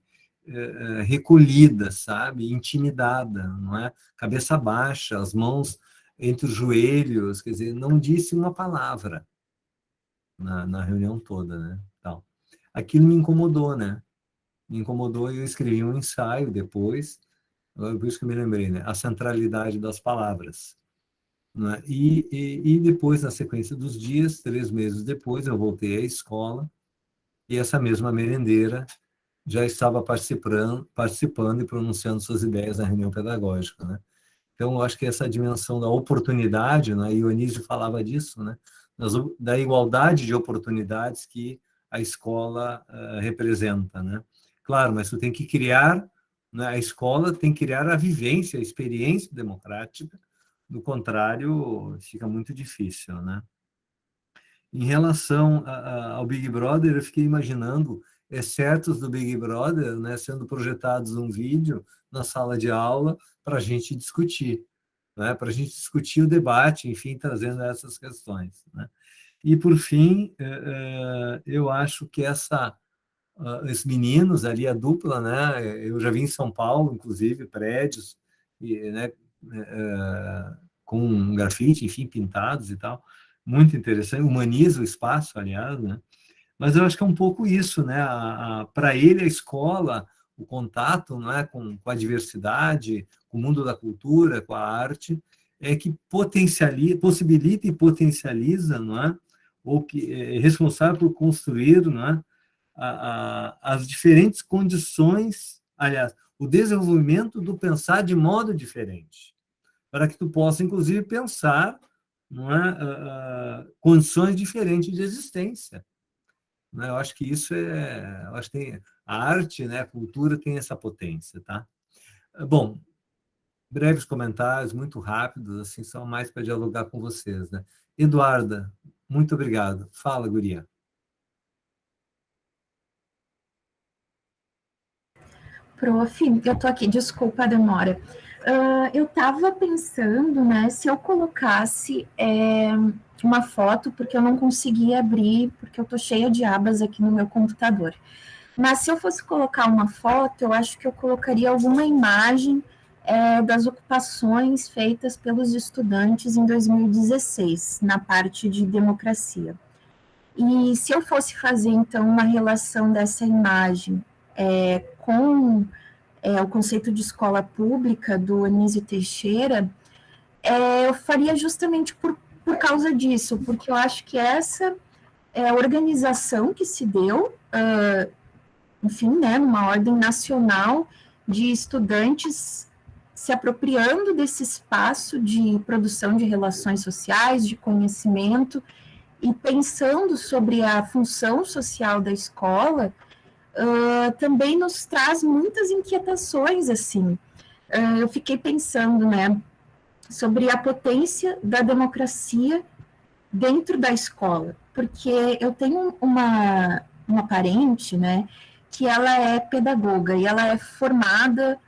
recolhida, sabe, intimidada, não é? Cabeça baixa, as mãos entre os joelhos, quer dizer, não disse uma palavra na reunião toda, né? Tal. Aquilo me incomodou, né? Me incomodou e eu escrevi um ensaio depois, por isso que eu me lembrei, né? A centralidade das palavras. Né? E depois, na sequência dos dias, 3 meses depois, eu voltei à escola e essa mesma merendeira já estava participando e pronunciando suas ideias na reunião pedagógica, né? Então, eu acho que essa dimensão da oportunidade, né? E o Anísio falava disso, né? Da igualdade de oportunidades que a escola representa, né? Claro, mas tu tem que criar, né? A escola tem que criar a vivência, a experiência democrática. Do contrário, fica muito difícil, né? Em relação ao Big Brother, eu fiquei imaginando excertos do Big Brother, né, sendo projetados um vídeo na sala de aula para a gente discutir, né, para a gente discutir o debate, enfim, trazendo essas questões, né? E, por fim, eu acho que os meninos ali, a dupla, né, eu já vi em São Paulo, inclusive, prédios, né, com grafite, enfim, pintados e tal, muito interessante, humaniza o espaço, aliás, né? Mas eu acho que é um pouco isso, né? Para ele, a escola, o contato, não é, com a diversidade, com o mundo da cultura, com a arte, é que possibilita e potencializa, não é? Ou que é responsável por construir, não é? As diferentes condições, aliás, o desenvolvimento do pensar de modo diferente, para que tu possa, inclusive, pensar, não é, condições diferentes de existência. Né? Eu acho que isso eu acho que tem, a arte, né, a cultura tem essa potência, tá? Bom, breves comentários, muito rápidos, assim, são mais para dialogar com vocês, né? Eduarda, muito obrigado. Fala, guria. Prof, eu estou aqui, desculpa a demora. Eu estava pensando, né, se eu colocasse uma foto, porque eu não conseguia abrir, porque eu estou cheia de abas aqui no meu computador. Mas se eu fosse colocar uma foto, eu acho que eu colocaria alguma imagem das ocupações feitas pelos estudantes em 2016, na parte de democracia. E se eu fosse fazer, então, uma relação dessa imagem com o conceito de escola pública do Anísio Teixeira, eu faria justamente por causa disso, porque eu acho que essa é a organização que se deu, enfim, né, numa ordem nacional de estudantes se apropriando desse espaço de produção de relações sociais, de conhecimento, e pensando sobre a função social da escola, também nos traz muitas inquietações, assim. Eu fiquei pensando, né, sobre a potência da democracia dentro da escola, porque eu tenho uma parente, né, que ela é pedagoga e ela é formada,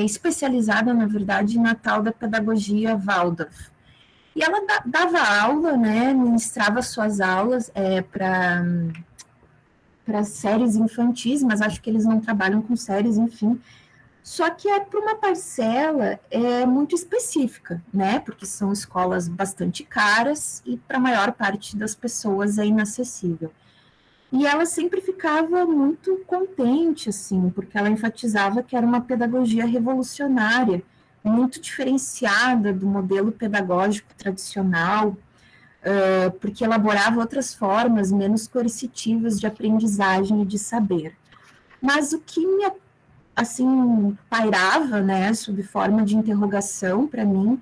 especializada, na verdade, na tal da pedagogia Waldorf. E ela dava aula, né, ministrava suas aulas para séries infantis, mas acho que eles não trabalham com séries, enfim. Só que é para uma parcela muito específica, né? Porque são escolas bastante caras e para a maior parte das pessoas é inacessível. E ela sempre ficava muito contente, assim, porque ela enfatizava que era uma pedagogia revolucionária, muito diferenciada do modelo pedagógico tradicional, porque elaborava outras formas menos coercitivas de aprendizagem e de saber. Mas o que me, assim, pairava, né, sob forma de interrogação para mim,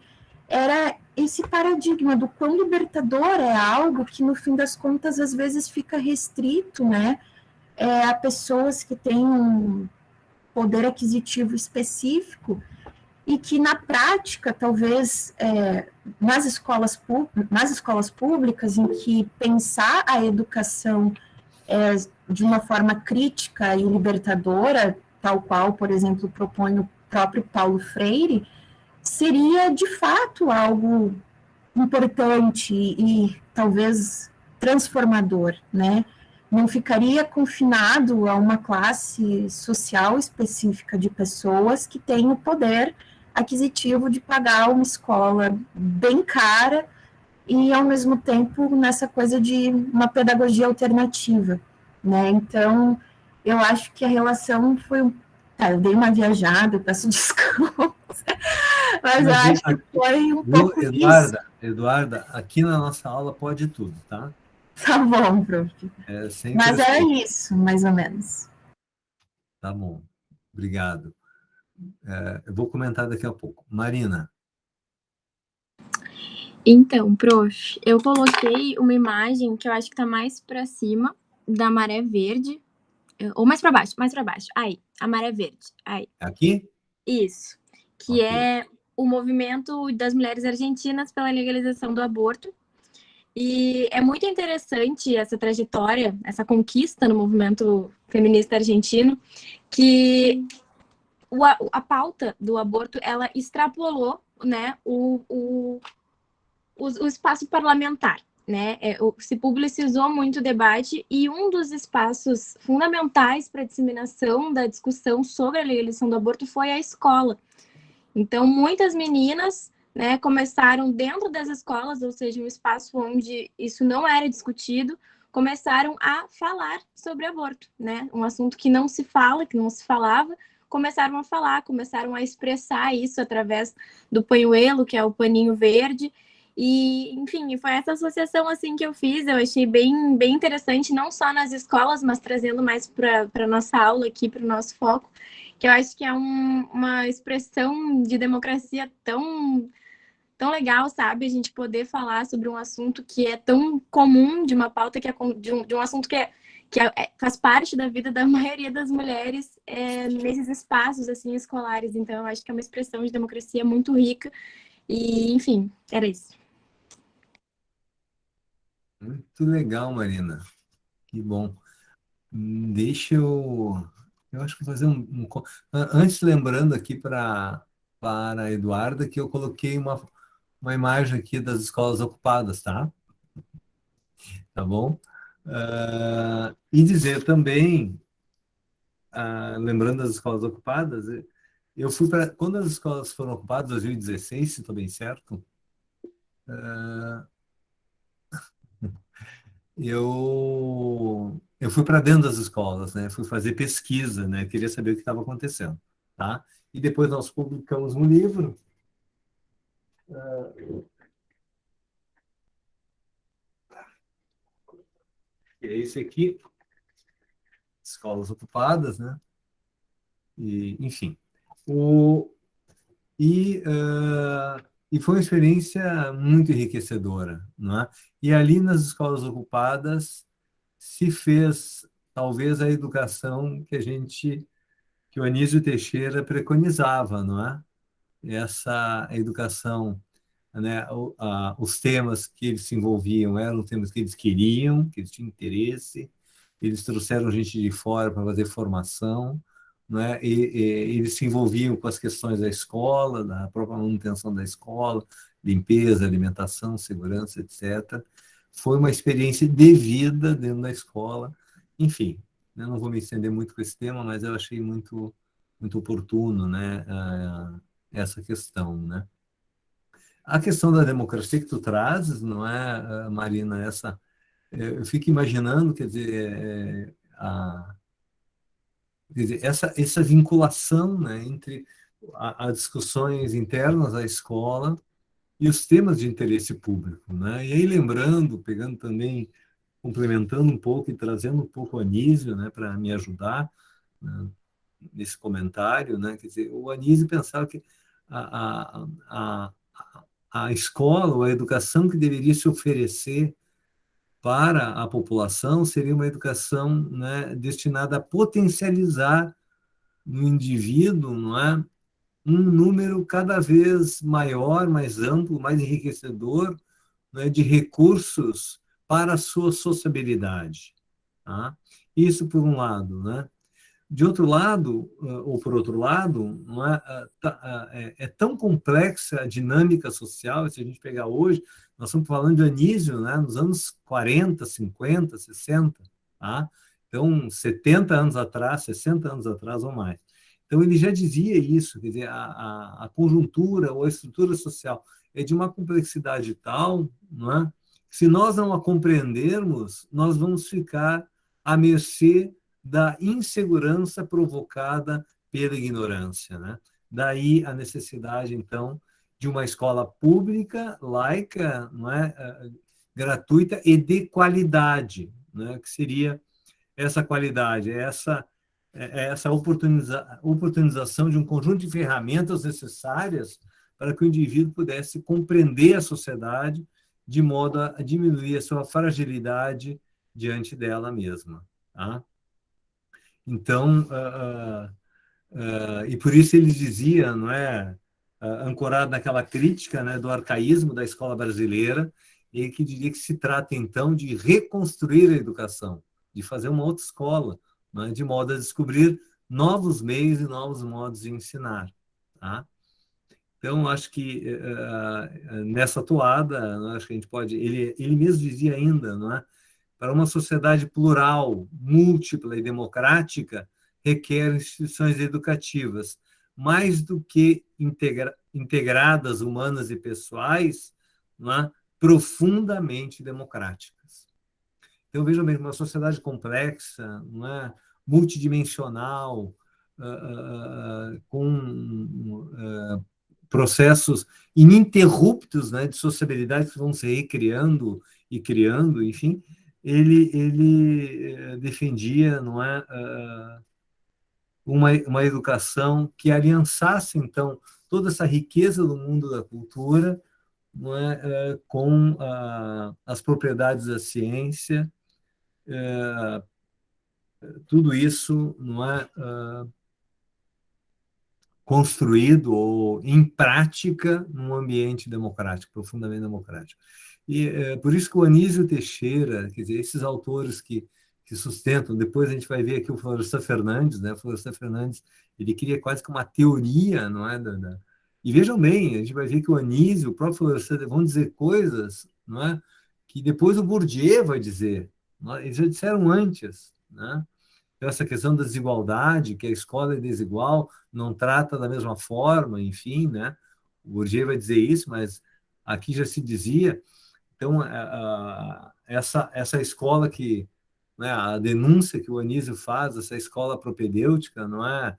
era esse paradigma do quão libertador é algo que, no fim das contas, às vezes fica restrito, né, a pessoas que têm um poder aquisitivo específico e que, na prática, talvez, nas escolas públicas, em que pensar a educação de uma forma crítica e libertadora, tal qual, por exemplo, propõe o próprio Paulo Freire, seria, de fato, algo importante e talvez transformador, né? Não ficaria confinado a uma classe social específica de pessoas que têm o poder aquisitivo de pagar uma escola bem cara e, ao mesmo tempo, nessa coisa de uma pedagogia alternativa, né? Então, eu acho que a relação foi... Tá, eu dei uma viajada, eu peço desculpas, mas eu acho que foi um pouco isso. Eduarda, aqui na nossa aula pode tudo, tá? Tá bom, prof. Mas era isso, mais ou menos. Tá bom, obrigado. Eu vou comentar daqui a pouco. Marina. Então, prof, eu coloquei uma imagem que eu acho que tá mais para cima da maré verde, ou mais para baixo. Aí, a maré verde. Aí. Aqui? Isso. Que é o movimento das mulheres argentinas pela legalização do aborto. E é muito interessante essa trajetória, essa conquista no movimento feminista argentino, que a pauta do aborto, ela extrapolou, né, o espaço parlamentar, né? Se publicizou muito o debate e um dos espaços fundamentais para a disseminação da discussão sobre a legalização do aborto foi a escola. Então, muitas meninas, né, começaram dentro das escolas, ou seja, um espaço onde isso não era discutido, começaram a falar sobre aborto, né? Um assunto que não se fala, que não se falava, começaram a falar, começaram a expressar isso através do pañuelo, que é o paninho verde. E, enfim, foi essa associação assim que eu fiz, eu achei bem interessante, não só nas escolas, mas trazendo mais para a nossa aula aqui, para o nosso foco, que eu acho que é uma expressão de democracia tão legal, sabe? A gente poder falar sobre um assunto que é tão comum, de uma pauta que é de um assunto que faz parte da vida da maioria das mulheres nesses espaços assim escolares. Então, eu acho que é uma expressão de democracia muito rica. E, enfim, era isso. Muito legal, Marina. Que bom. Deixa eu acho que vou fazer antes, lembrando aqui para a Eduarda que eu coloquei uma imagem aqui das escolas ocupadas, tá? Tá bom? E dizer também, lembrando das escolas ocupadas, eu fui para... Quando as escolas foram ocupadas, 2016, se estou bem certo, eu fui para dentro das escolas, né? Fui fazer pesquisa, né? Queria saber o que estava acontecendo, tá? E depois nós publicamos um livro. Que é esse aqui, Escolas Ocupadas, né? E, enfim. E foi uma experiência muito enriquecedora, não é? E ali nas escolas ocupadas se fez talvez a educação que o Anísio Teixeira preconizava, não é? Essa educação, né? Os temas que eles se envolviam eram temas que eles queriam, que eles tinham interesse. Eles trouxeram gente de fora para fazer formação, né? E eles se envolviam com as questões da escola, da própria manutenção da escola, limpeza, alimentação, segurança, etc. Foi uma experiência de vida dentro da escola. Enfim, eu não vou me estender muito com esse tema, mas eu achei muito, muito oportuno, né? Essa questão, né? A questão da democracia que tu trazes, não é, Marina, eu fico imaginando, quer dizer, essa vinculação, né, entre as discussões internas da escola e os temas de interesse público, né? E aí lembrando, pegando também, complementando um pouco e trazendo um pouco o Anísio, né, para me ajudar, né, nesse comentário, né? Quer dizer, o Anísio pensava que a escola, ou a educação que deveria se oferecer para a população seria uma educação, né, destinada a potencializar no indivíduo, não é, um número cada vez maior, mais amplo, mais enriquecedor, né, de recursos para a sua sociabilidade. Tá? Isso por um lado, né? De outro lado, ou por outro lado, não é, é tão complexa a dinâmica social, se a gente pegar hoje, nós estamos falando de Anísio, né, nos anos 40, 50, 60, tá? Então, 70 anos atrás, 60 anos atrás ou mais. Então, ele já dizia isso, quer dizer, a conjuntura ou a estrutura social é de uma complexidade tal, não é? Que se nós não a compreendermos, nós vamos ficar à mercê da insegurança provocada pela ignorância, né? Daí a necessidade, então, de uma escola pública, laica, não é? Gratuita e de qualidade, né? Que seria essa qualidade, essa oportunização de um conjunto de ferramentas necessárias para que o indivíduo pudesse compreender a sociedade de modo a diminuir a sua fragilidade diante dela mesma. Tá? Então, e por isso ele dizia, não é, ancorado naquela crítica, né, do arcaísmo da escola brasileira, e que diria que se trata, então, de reconstruir a educação, de fazer uma outra escola, né, de modo a descobrir novos meios e novos modos de ensinar. Tá? Então, acho que nessa toada, acho que a gente pode... Ele mesmo dizia ainda, não é? Para uma sociedade plural, múltipla e democrática, requer instituições educativas, mais do que integradas, humanas e pessoais, não é? Profundamente democráticas. Então, vejam bem, uma sociedade complexa, não é? Multidimensional, com processos ininterruptos, né, de sociabilidade que vão se recriando e criando, enfim, ele defendia, não é, uma educação que aliançasse, então, toda essa riqueza do mundo da cultura, não é, com as propriedades da ciência, tudo isso, não é, construído ou em prática num ambiente democrático, profundamente democrático. E por isso que o Anísio Teixeira, quer dizer, esses autores que sustentam, depois a gente vai ver aqui o Florestan Fernandes, né? O Florestan Fernandes, ele cria quase que uma teoria, não é? E vejam bem, a gente vai ver que o Anísio, o próprio Florestan, vão dizer coisas, não é? Que depois o Bourdieu vai dizer, eles já disseram antes, né? Então, essa questão da desigualdade, que a escola é desigual, não trata da mesma forma, enfim, né? O Bourdieu vai dizer isso, mas aqui já se dizia. Então, essa escola que, né, a denúncia que o Anísio faz, essa escola propedêutica, não é,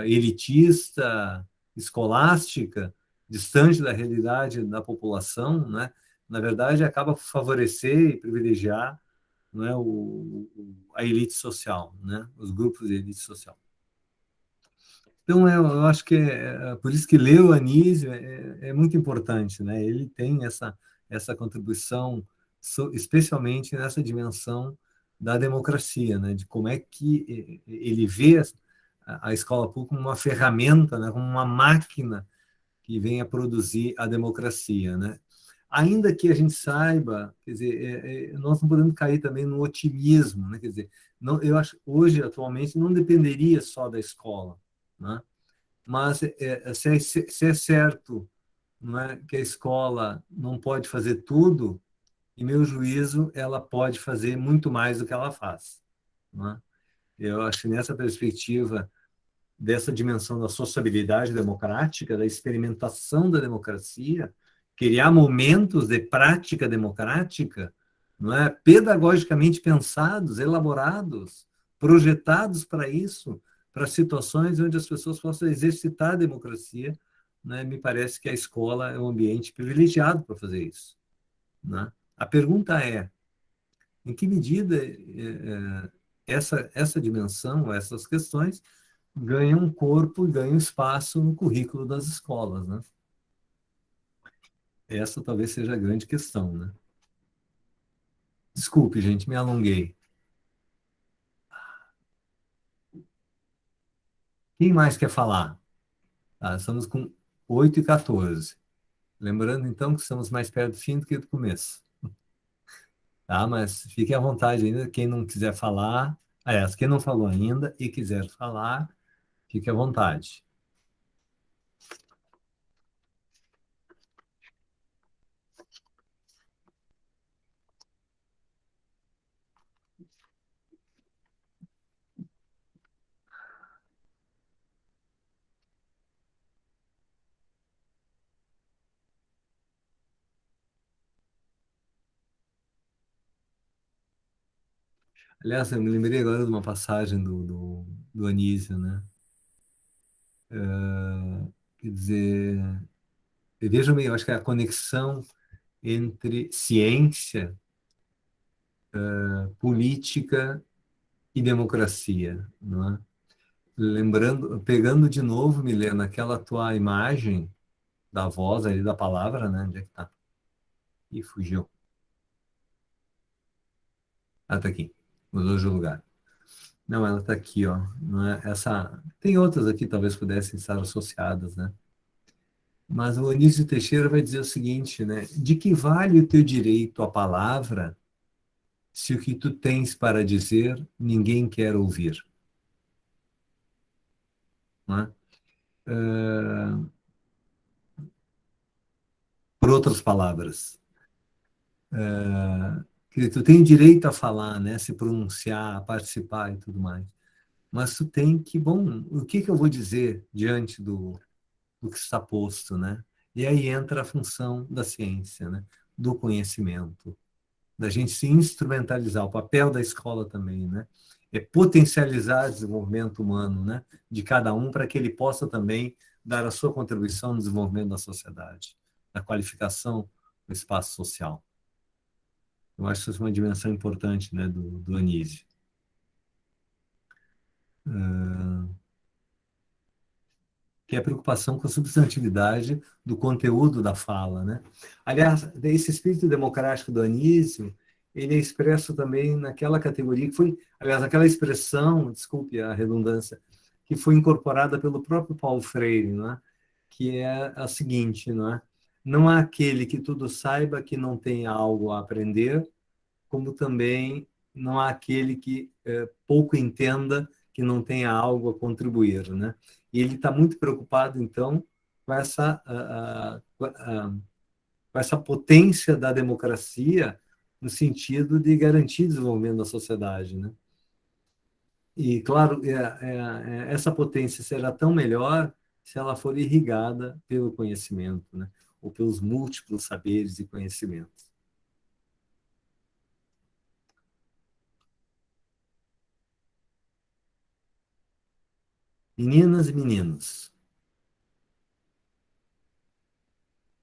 elitista, escolástica, distante da realidade da população, né? Na verdade, acaba por favorecer e privilegiar, não é, a elite social, né? Os grupos de elite social. Então, eu acho que por isso que ler o Anísio é muito importante, né? Ele tem essa contribuição, especialmente nessa dimensão da democracia, né? De como é que ele vê a escola pública como uma ferramenta, né? Como uma máquina que vem a produzir a democracia, né? Ainda que a gente saiba, quer dizer, nós não podemos cair também no otimismo, né? Quer dizer, não, eu acho hoje, atualmente, não dependeria só da escola, né? Mas se é certo, não é, que a escola não pode fazer tudo, em meu juízo, ela pode fazer muito mais do que ela faz, não é? Eu acho que nessa perspectiva dessa dimensão da sociabilidade democrática, da experimentação da democracia, criar momentos de prática democrática, não é, pedagogicamente pensados, elaborados, projetados para isso, para situações onde as pessoas possam exercitar a democracia, né? Me parece que a escola é um ambiente privilegiado para fazer isso, né? A pergunta é, em que medida essa dimensão, essas questões, ganham um corpo e ganham espaço no currículo das escolas, né? Essa talvez seja a grande questão, né? Desculpe, gente, me alonguei. Quem mais quer falar? Tá, estamos com 8h14. Lembrando, então, que estamos mais perto do fim do que do começo. Tá? Mas fique à vontade ainda, quem não quiser falar, aliás, quem não falou ainda e quiser falar, fique à vontade. Aliás, eu me lembrei agora de uma passagem do Anísio, né? Quer dizer, vejam bem, eu acho que é a conexão entre ciência, política e democracia, não é? Lembrando, pegando de novo, Milena, aquela tua imagem da voz ali, da palavra, né? Onde é que tá? Ih, fugiu. Ah, tá aqui. Mudou de lugar. Não, ela tá aqui, ó. Não é essa. Tem outras aqui, talvez pudessem estar associadas, né? Mas o Anísio Teixeira vai dizer o seguinte, né? De que vale o teu direito à palavra se o que tu tens para dizer ninguém quer ouvir? Não é? Por outras palavras, que tu tem direito a falar, né? Se pronunciar, a participar e tudo mais. Mas tu tem que, bom, o que eu vou dizer diante do que está posto, né? E aí entra a função da ciência, né? Do conhecimento, da gente se instrumentalizar, o papel da escola também, né? É potencializar o desenvolvimento humano, né? De cada um para que ele possa também dar a sua contribuição no desenvolvimento da sociedade, na qualificação do espaço social. Eu acho que isso é uma dimensão importante, né, do Anísio. Que é a preocupação com a substantividade do conteúdo da fala, né? Aliás, esse espírito democrático do Anísio, ele é expresso também naquela categoria que foi, aliás, aquela expressão, desculpe a redundância, que foi incorporada pelo próprio Paulo Freire, não é? Que é a seguinte, não é? Não há aquele que tudo saiba que não tenha algo a aprender, como também não há aquele que pouco entenda que não tenha algo a contribuir, né? E ele está muito preocupado, então, com com essa potência da democracia no sentido de garantir o desenvolvimento da sociedade, né? E, claro, essa potência será tão melhor se ela for irrigada pelo conhecimento, né? Ou pelos múltiplos saberes e conhecimentos. Meninas e meninos,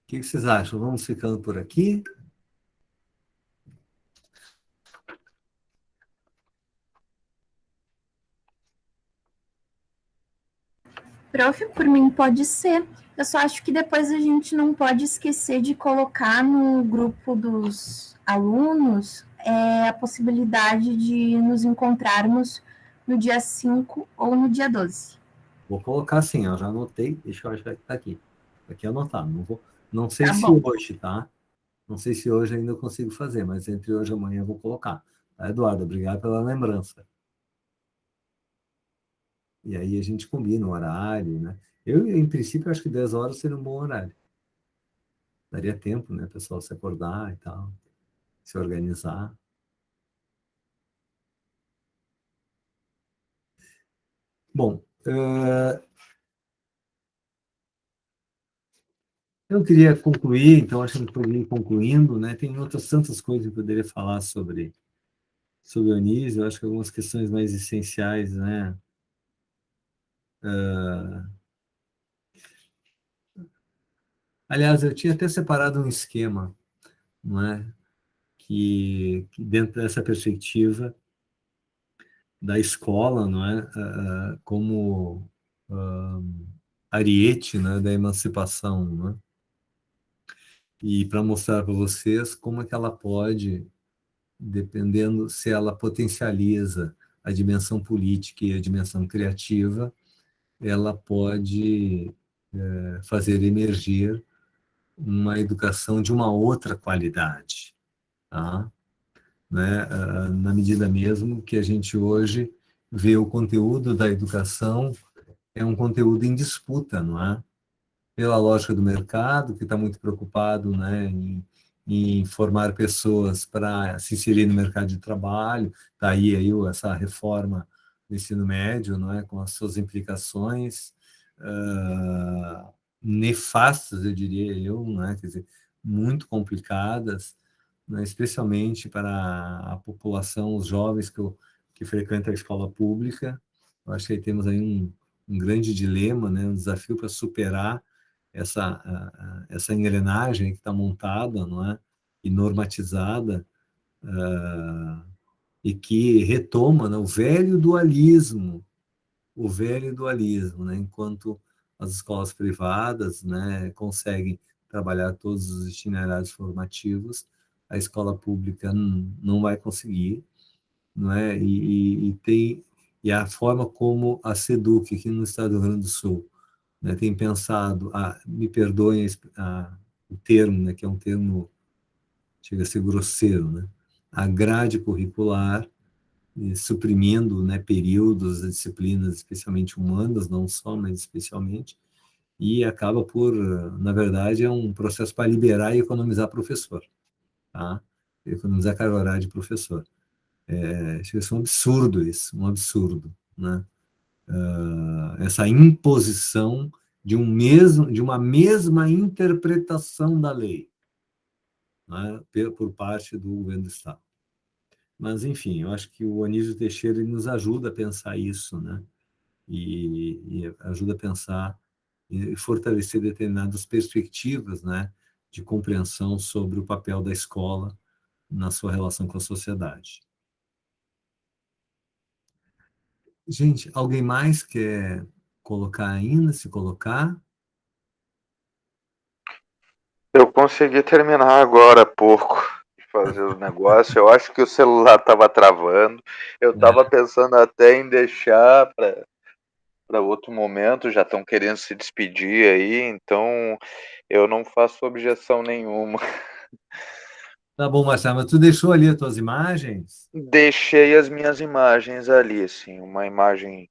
o que vocês acham? Vamos ficando por aqui? Prof, por mim pode ser. Eu só acho que depois a gente não pode esquecer de colocar no grupo dos alunos a possibilidade de nos encontrarmos no dia 5 ou no dia 12. Vou colocar assim, ó, já anotei, deixa eu achar que está aqui. Aqui anotado, não sei Tá se bom. hoje, tá? Não sei se hoje ainda eu consigo fazer, mas entre hoje e amanhã eu vou colocar. Tá, Eduardo? Obrigado pela lembrança. E aí a gente combina o horário, né? Eu, em princípio, acho que 10 horas seria um bom horário. Daria tempo, né, pessoal, se acordar e tal, se organizar. Bom, eu queria concluir, então acho que eu estou concluindo, né? Tem outras tantas coisas que eu poderia falar sobre o Anísio, eu acho que algumas questões mais essenciais, né? Aliás, eu tinha até separado um esquema, não é? Que dentro dessa perspectiva da escola, não é? Como ariete, né? Da emancipação, não é? E para mostrar para vocês como é que ela pode dependendo se ela potencializa a dimensão política e a dimensão criativa, ela pode fazer emergir uma educação de uma outra qualidade, tá? Né? Na medida mesmo que a gente hoje vê o conteúdo da educação é um conteúdo em disputa, não é? Pela lógica do mercado, que está muito preocupado, né, em formar pessoas para se inserir no mercado de trabalho. Está aí essa reforma do ensino médio, não é, com as suas implicações nefastas, eu diria eu, não é? Quer dizer, muito complicadas, né, especialmente para a população, os jovens que frequentam a escola pública. Eu acho que aí temos aí um grande dilema, né, um desafio para superar essa engrenagem que está montada, não é, e normatizada, e que retoma, né, o velho dualismo, né, enquanto as escolas privadas, né, conseguem trabalhar todos os itinerários formativos, a escola pública não vai conseguir, não é? E a forma como a SEDUC, aqui no estado do Rio Grande do Sul, né, tem pensado, me perdoem o termo, né, que é um termo, chega a ser grosseiro, né, a grade curricular, suprimindo, né, períodos, disciplinas, especialmente humanas, não só, mas especialmente, e acaba por, na verdade, é um processo para liberar e economizar professor, tá? Economizar carga horária de professor. Chega a ser um absurdo isso, um absurdo, né? Essa imposição de uma mesma interpretação da lei, né, por parte do governo do Estado. Mas, enfim, eu acho que o Anísio Teixeira ele nos ajuda a pensar isso, né? E ajuda a pensar e fortalecer determinadas perspectivas, né, de compreensão sobre o papel da escola na sua relação com a sociedade. Gente, alguém mais quer colocar ainda, se colocar? Eu consegui terminar agora há pouco de fazer os negócios. Eu acho que o celular estava travando. Eu estava pensando até em deixar para outro momento. Já estão querendo se despedir aí, então eu não faço objeção nenhuma. Tá bom, Marcelo, mas tu deixou ali as tuas imagens? Deixei as minhas imagens ali, assim, uma imagem.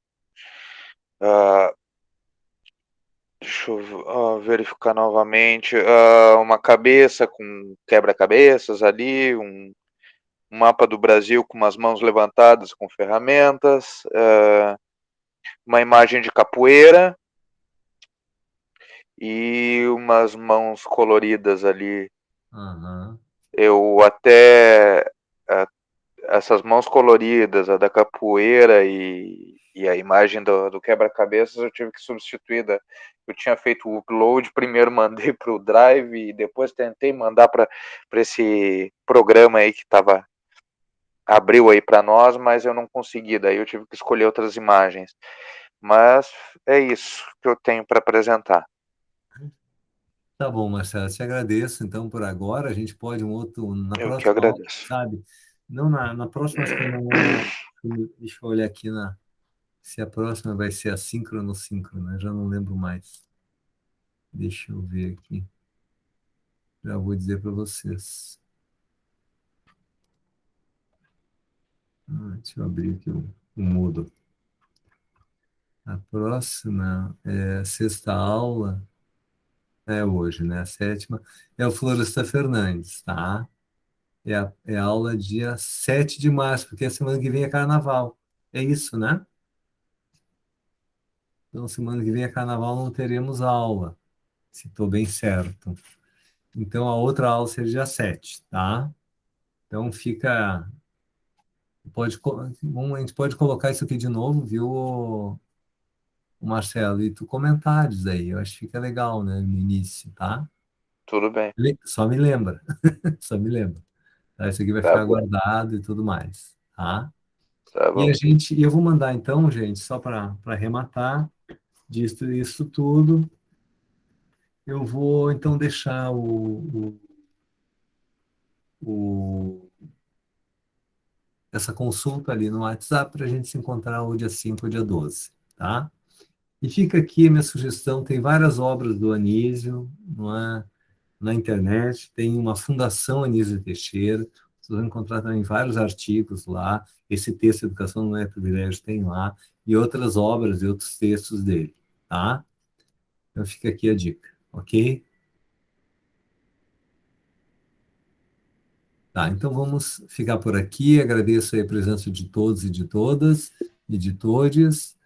Deixa eu verificar novamente. Uma cabeça com quebra-cabeças ali, um mapa do Brasil com umas mãos levantadas com ferramentas, uma imagem de capoeira e umas mãos coloridas ali. Uhum. Eu até essas mãos coloridas, a da capoeira e a imagem do quebra-cabeças, eu tive que substituir. Eu tinha feito o upload, primeiro mandei para o Drive e depois tentei mandar para esse programa aí que abriu aí para nós, mas eu não consegui, daí eu tive que escolher outras imagens. Mas é isso que eu tenho para apresentar. Tá bom, Marcelo, te agradeço. Então, por agora, a gente pode na Eu que próxima aula, agradeço. sabe? Não, na próxima, acho que não é. Deixa eu olhar aqui se a próxima vai ser assíncrono ou síncrono, né? Já não lembro mais. Deixa eu ver aqui. Já vou dizer para vocês. Deixa eu abrir aqui o Moodle. A próxima é a sexta aula, é hoje, né? A sétima é o Floresta Fernandes, tá? É a aula dia 7 de março, porque a semana que vem é carnaval. É isso, né? Então, semana que vem é carnaval, não teremos aula, se estou bem certo. Então, a outra aula seria dia 7, tá? Então, fica... a gente pode colocar isso aqui de novo, viu, o Marcelo? E tu comentários aí, eu acho que fica legal, né, no início, tá? Tudo bem. Só me lembra, só me lembra. Tá? Isso aqui vai ficar guardado e tudo mais, tá? Tá bom. E eu vou mandar então, gente, só para arrematar disso isso tudo, eu vou então deixar o essa consulta ali no WhatsApp para a gente se encontrar o dia 5 ou dia 12, tá? E fica aqui a minha sugestão, tem várias obras do Anísio, não é? Na internet, tem uma Fundação Anísio Teixeira, vocês vão encontrar também vários artigos lá, esse texto Educação Não é Privilégio tem lá, e outras obras e outros textos dele, tá? Então fica aqui a dica, ok? Tá, então vamos ficar por aqui, agradeço aí a presença de todos e de todas, e de todes,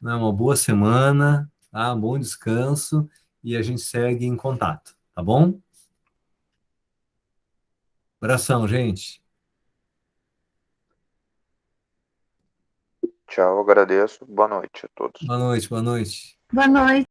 né? Uma boa semana, tá? Um bom descanso, e a gente segue em contato, tá bom? Abração, gente. Tchau, agradeço. Boa noite a todos. Boa noite, boa noite. Boa noite.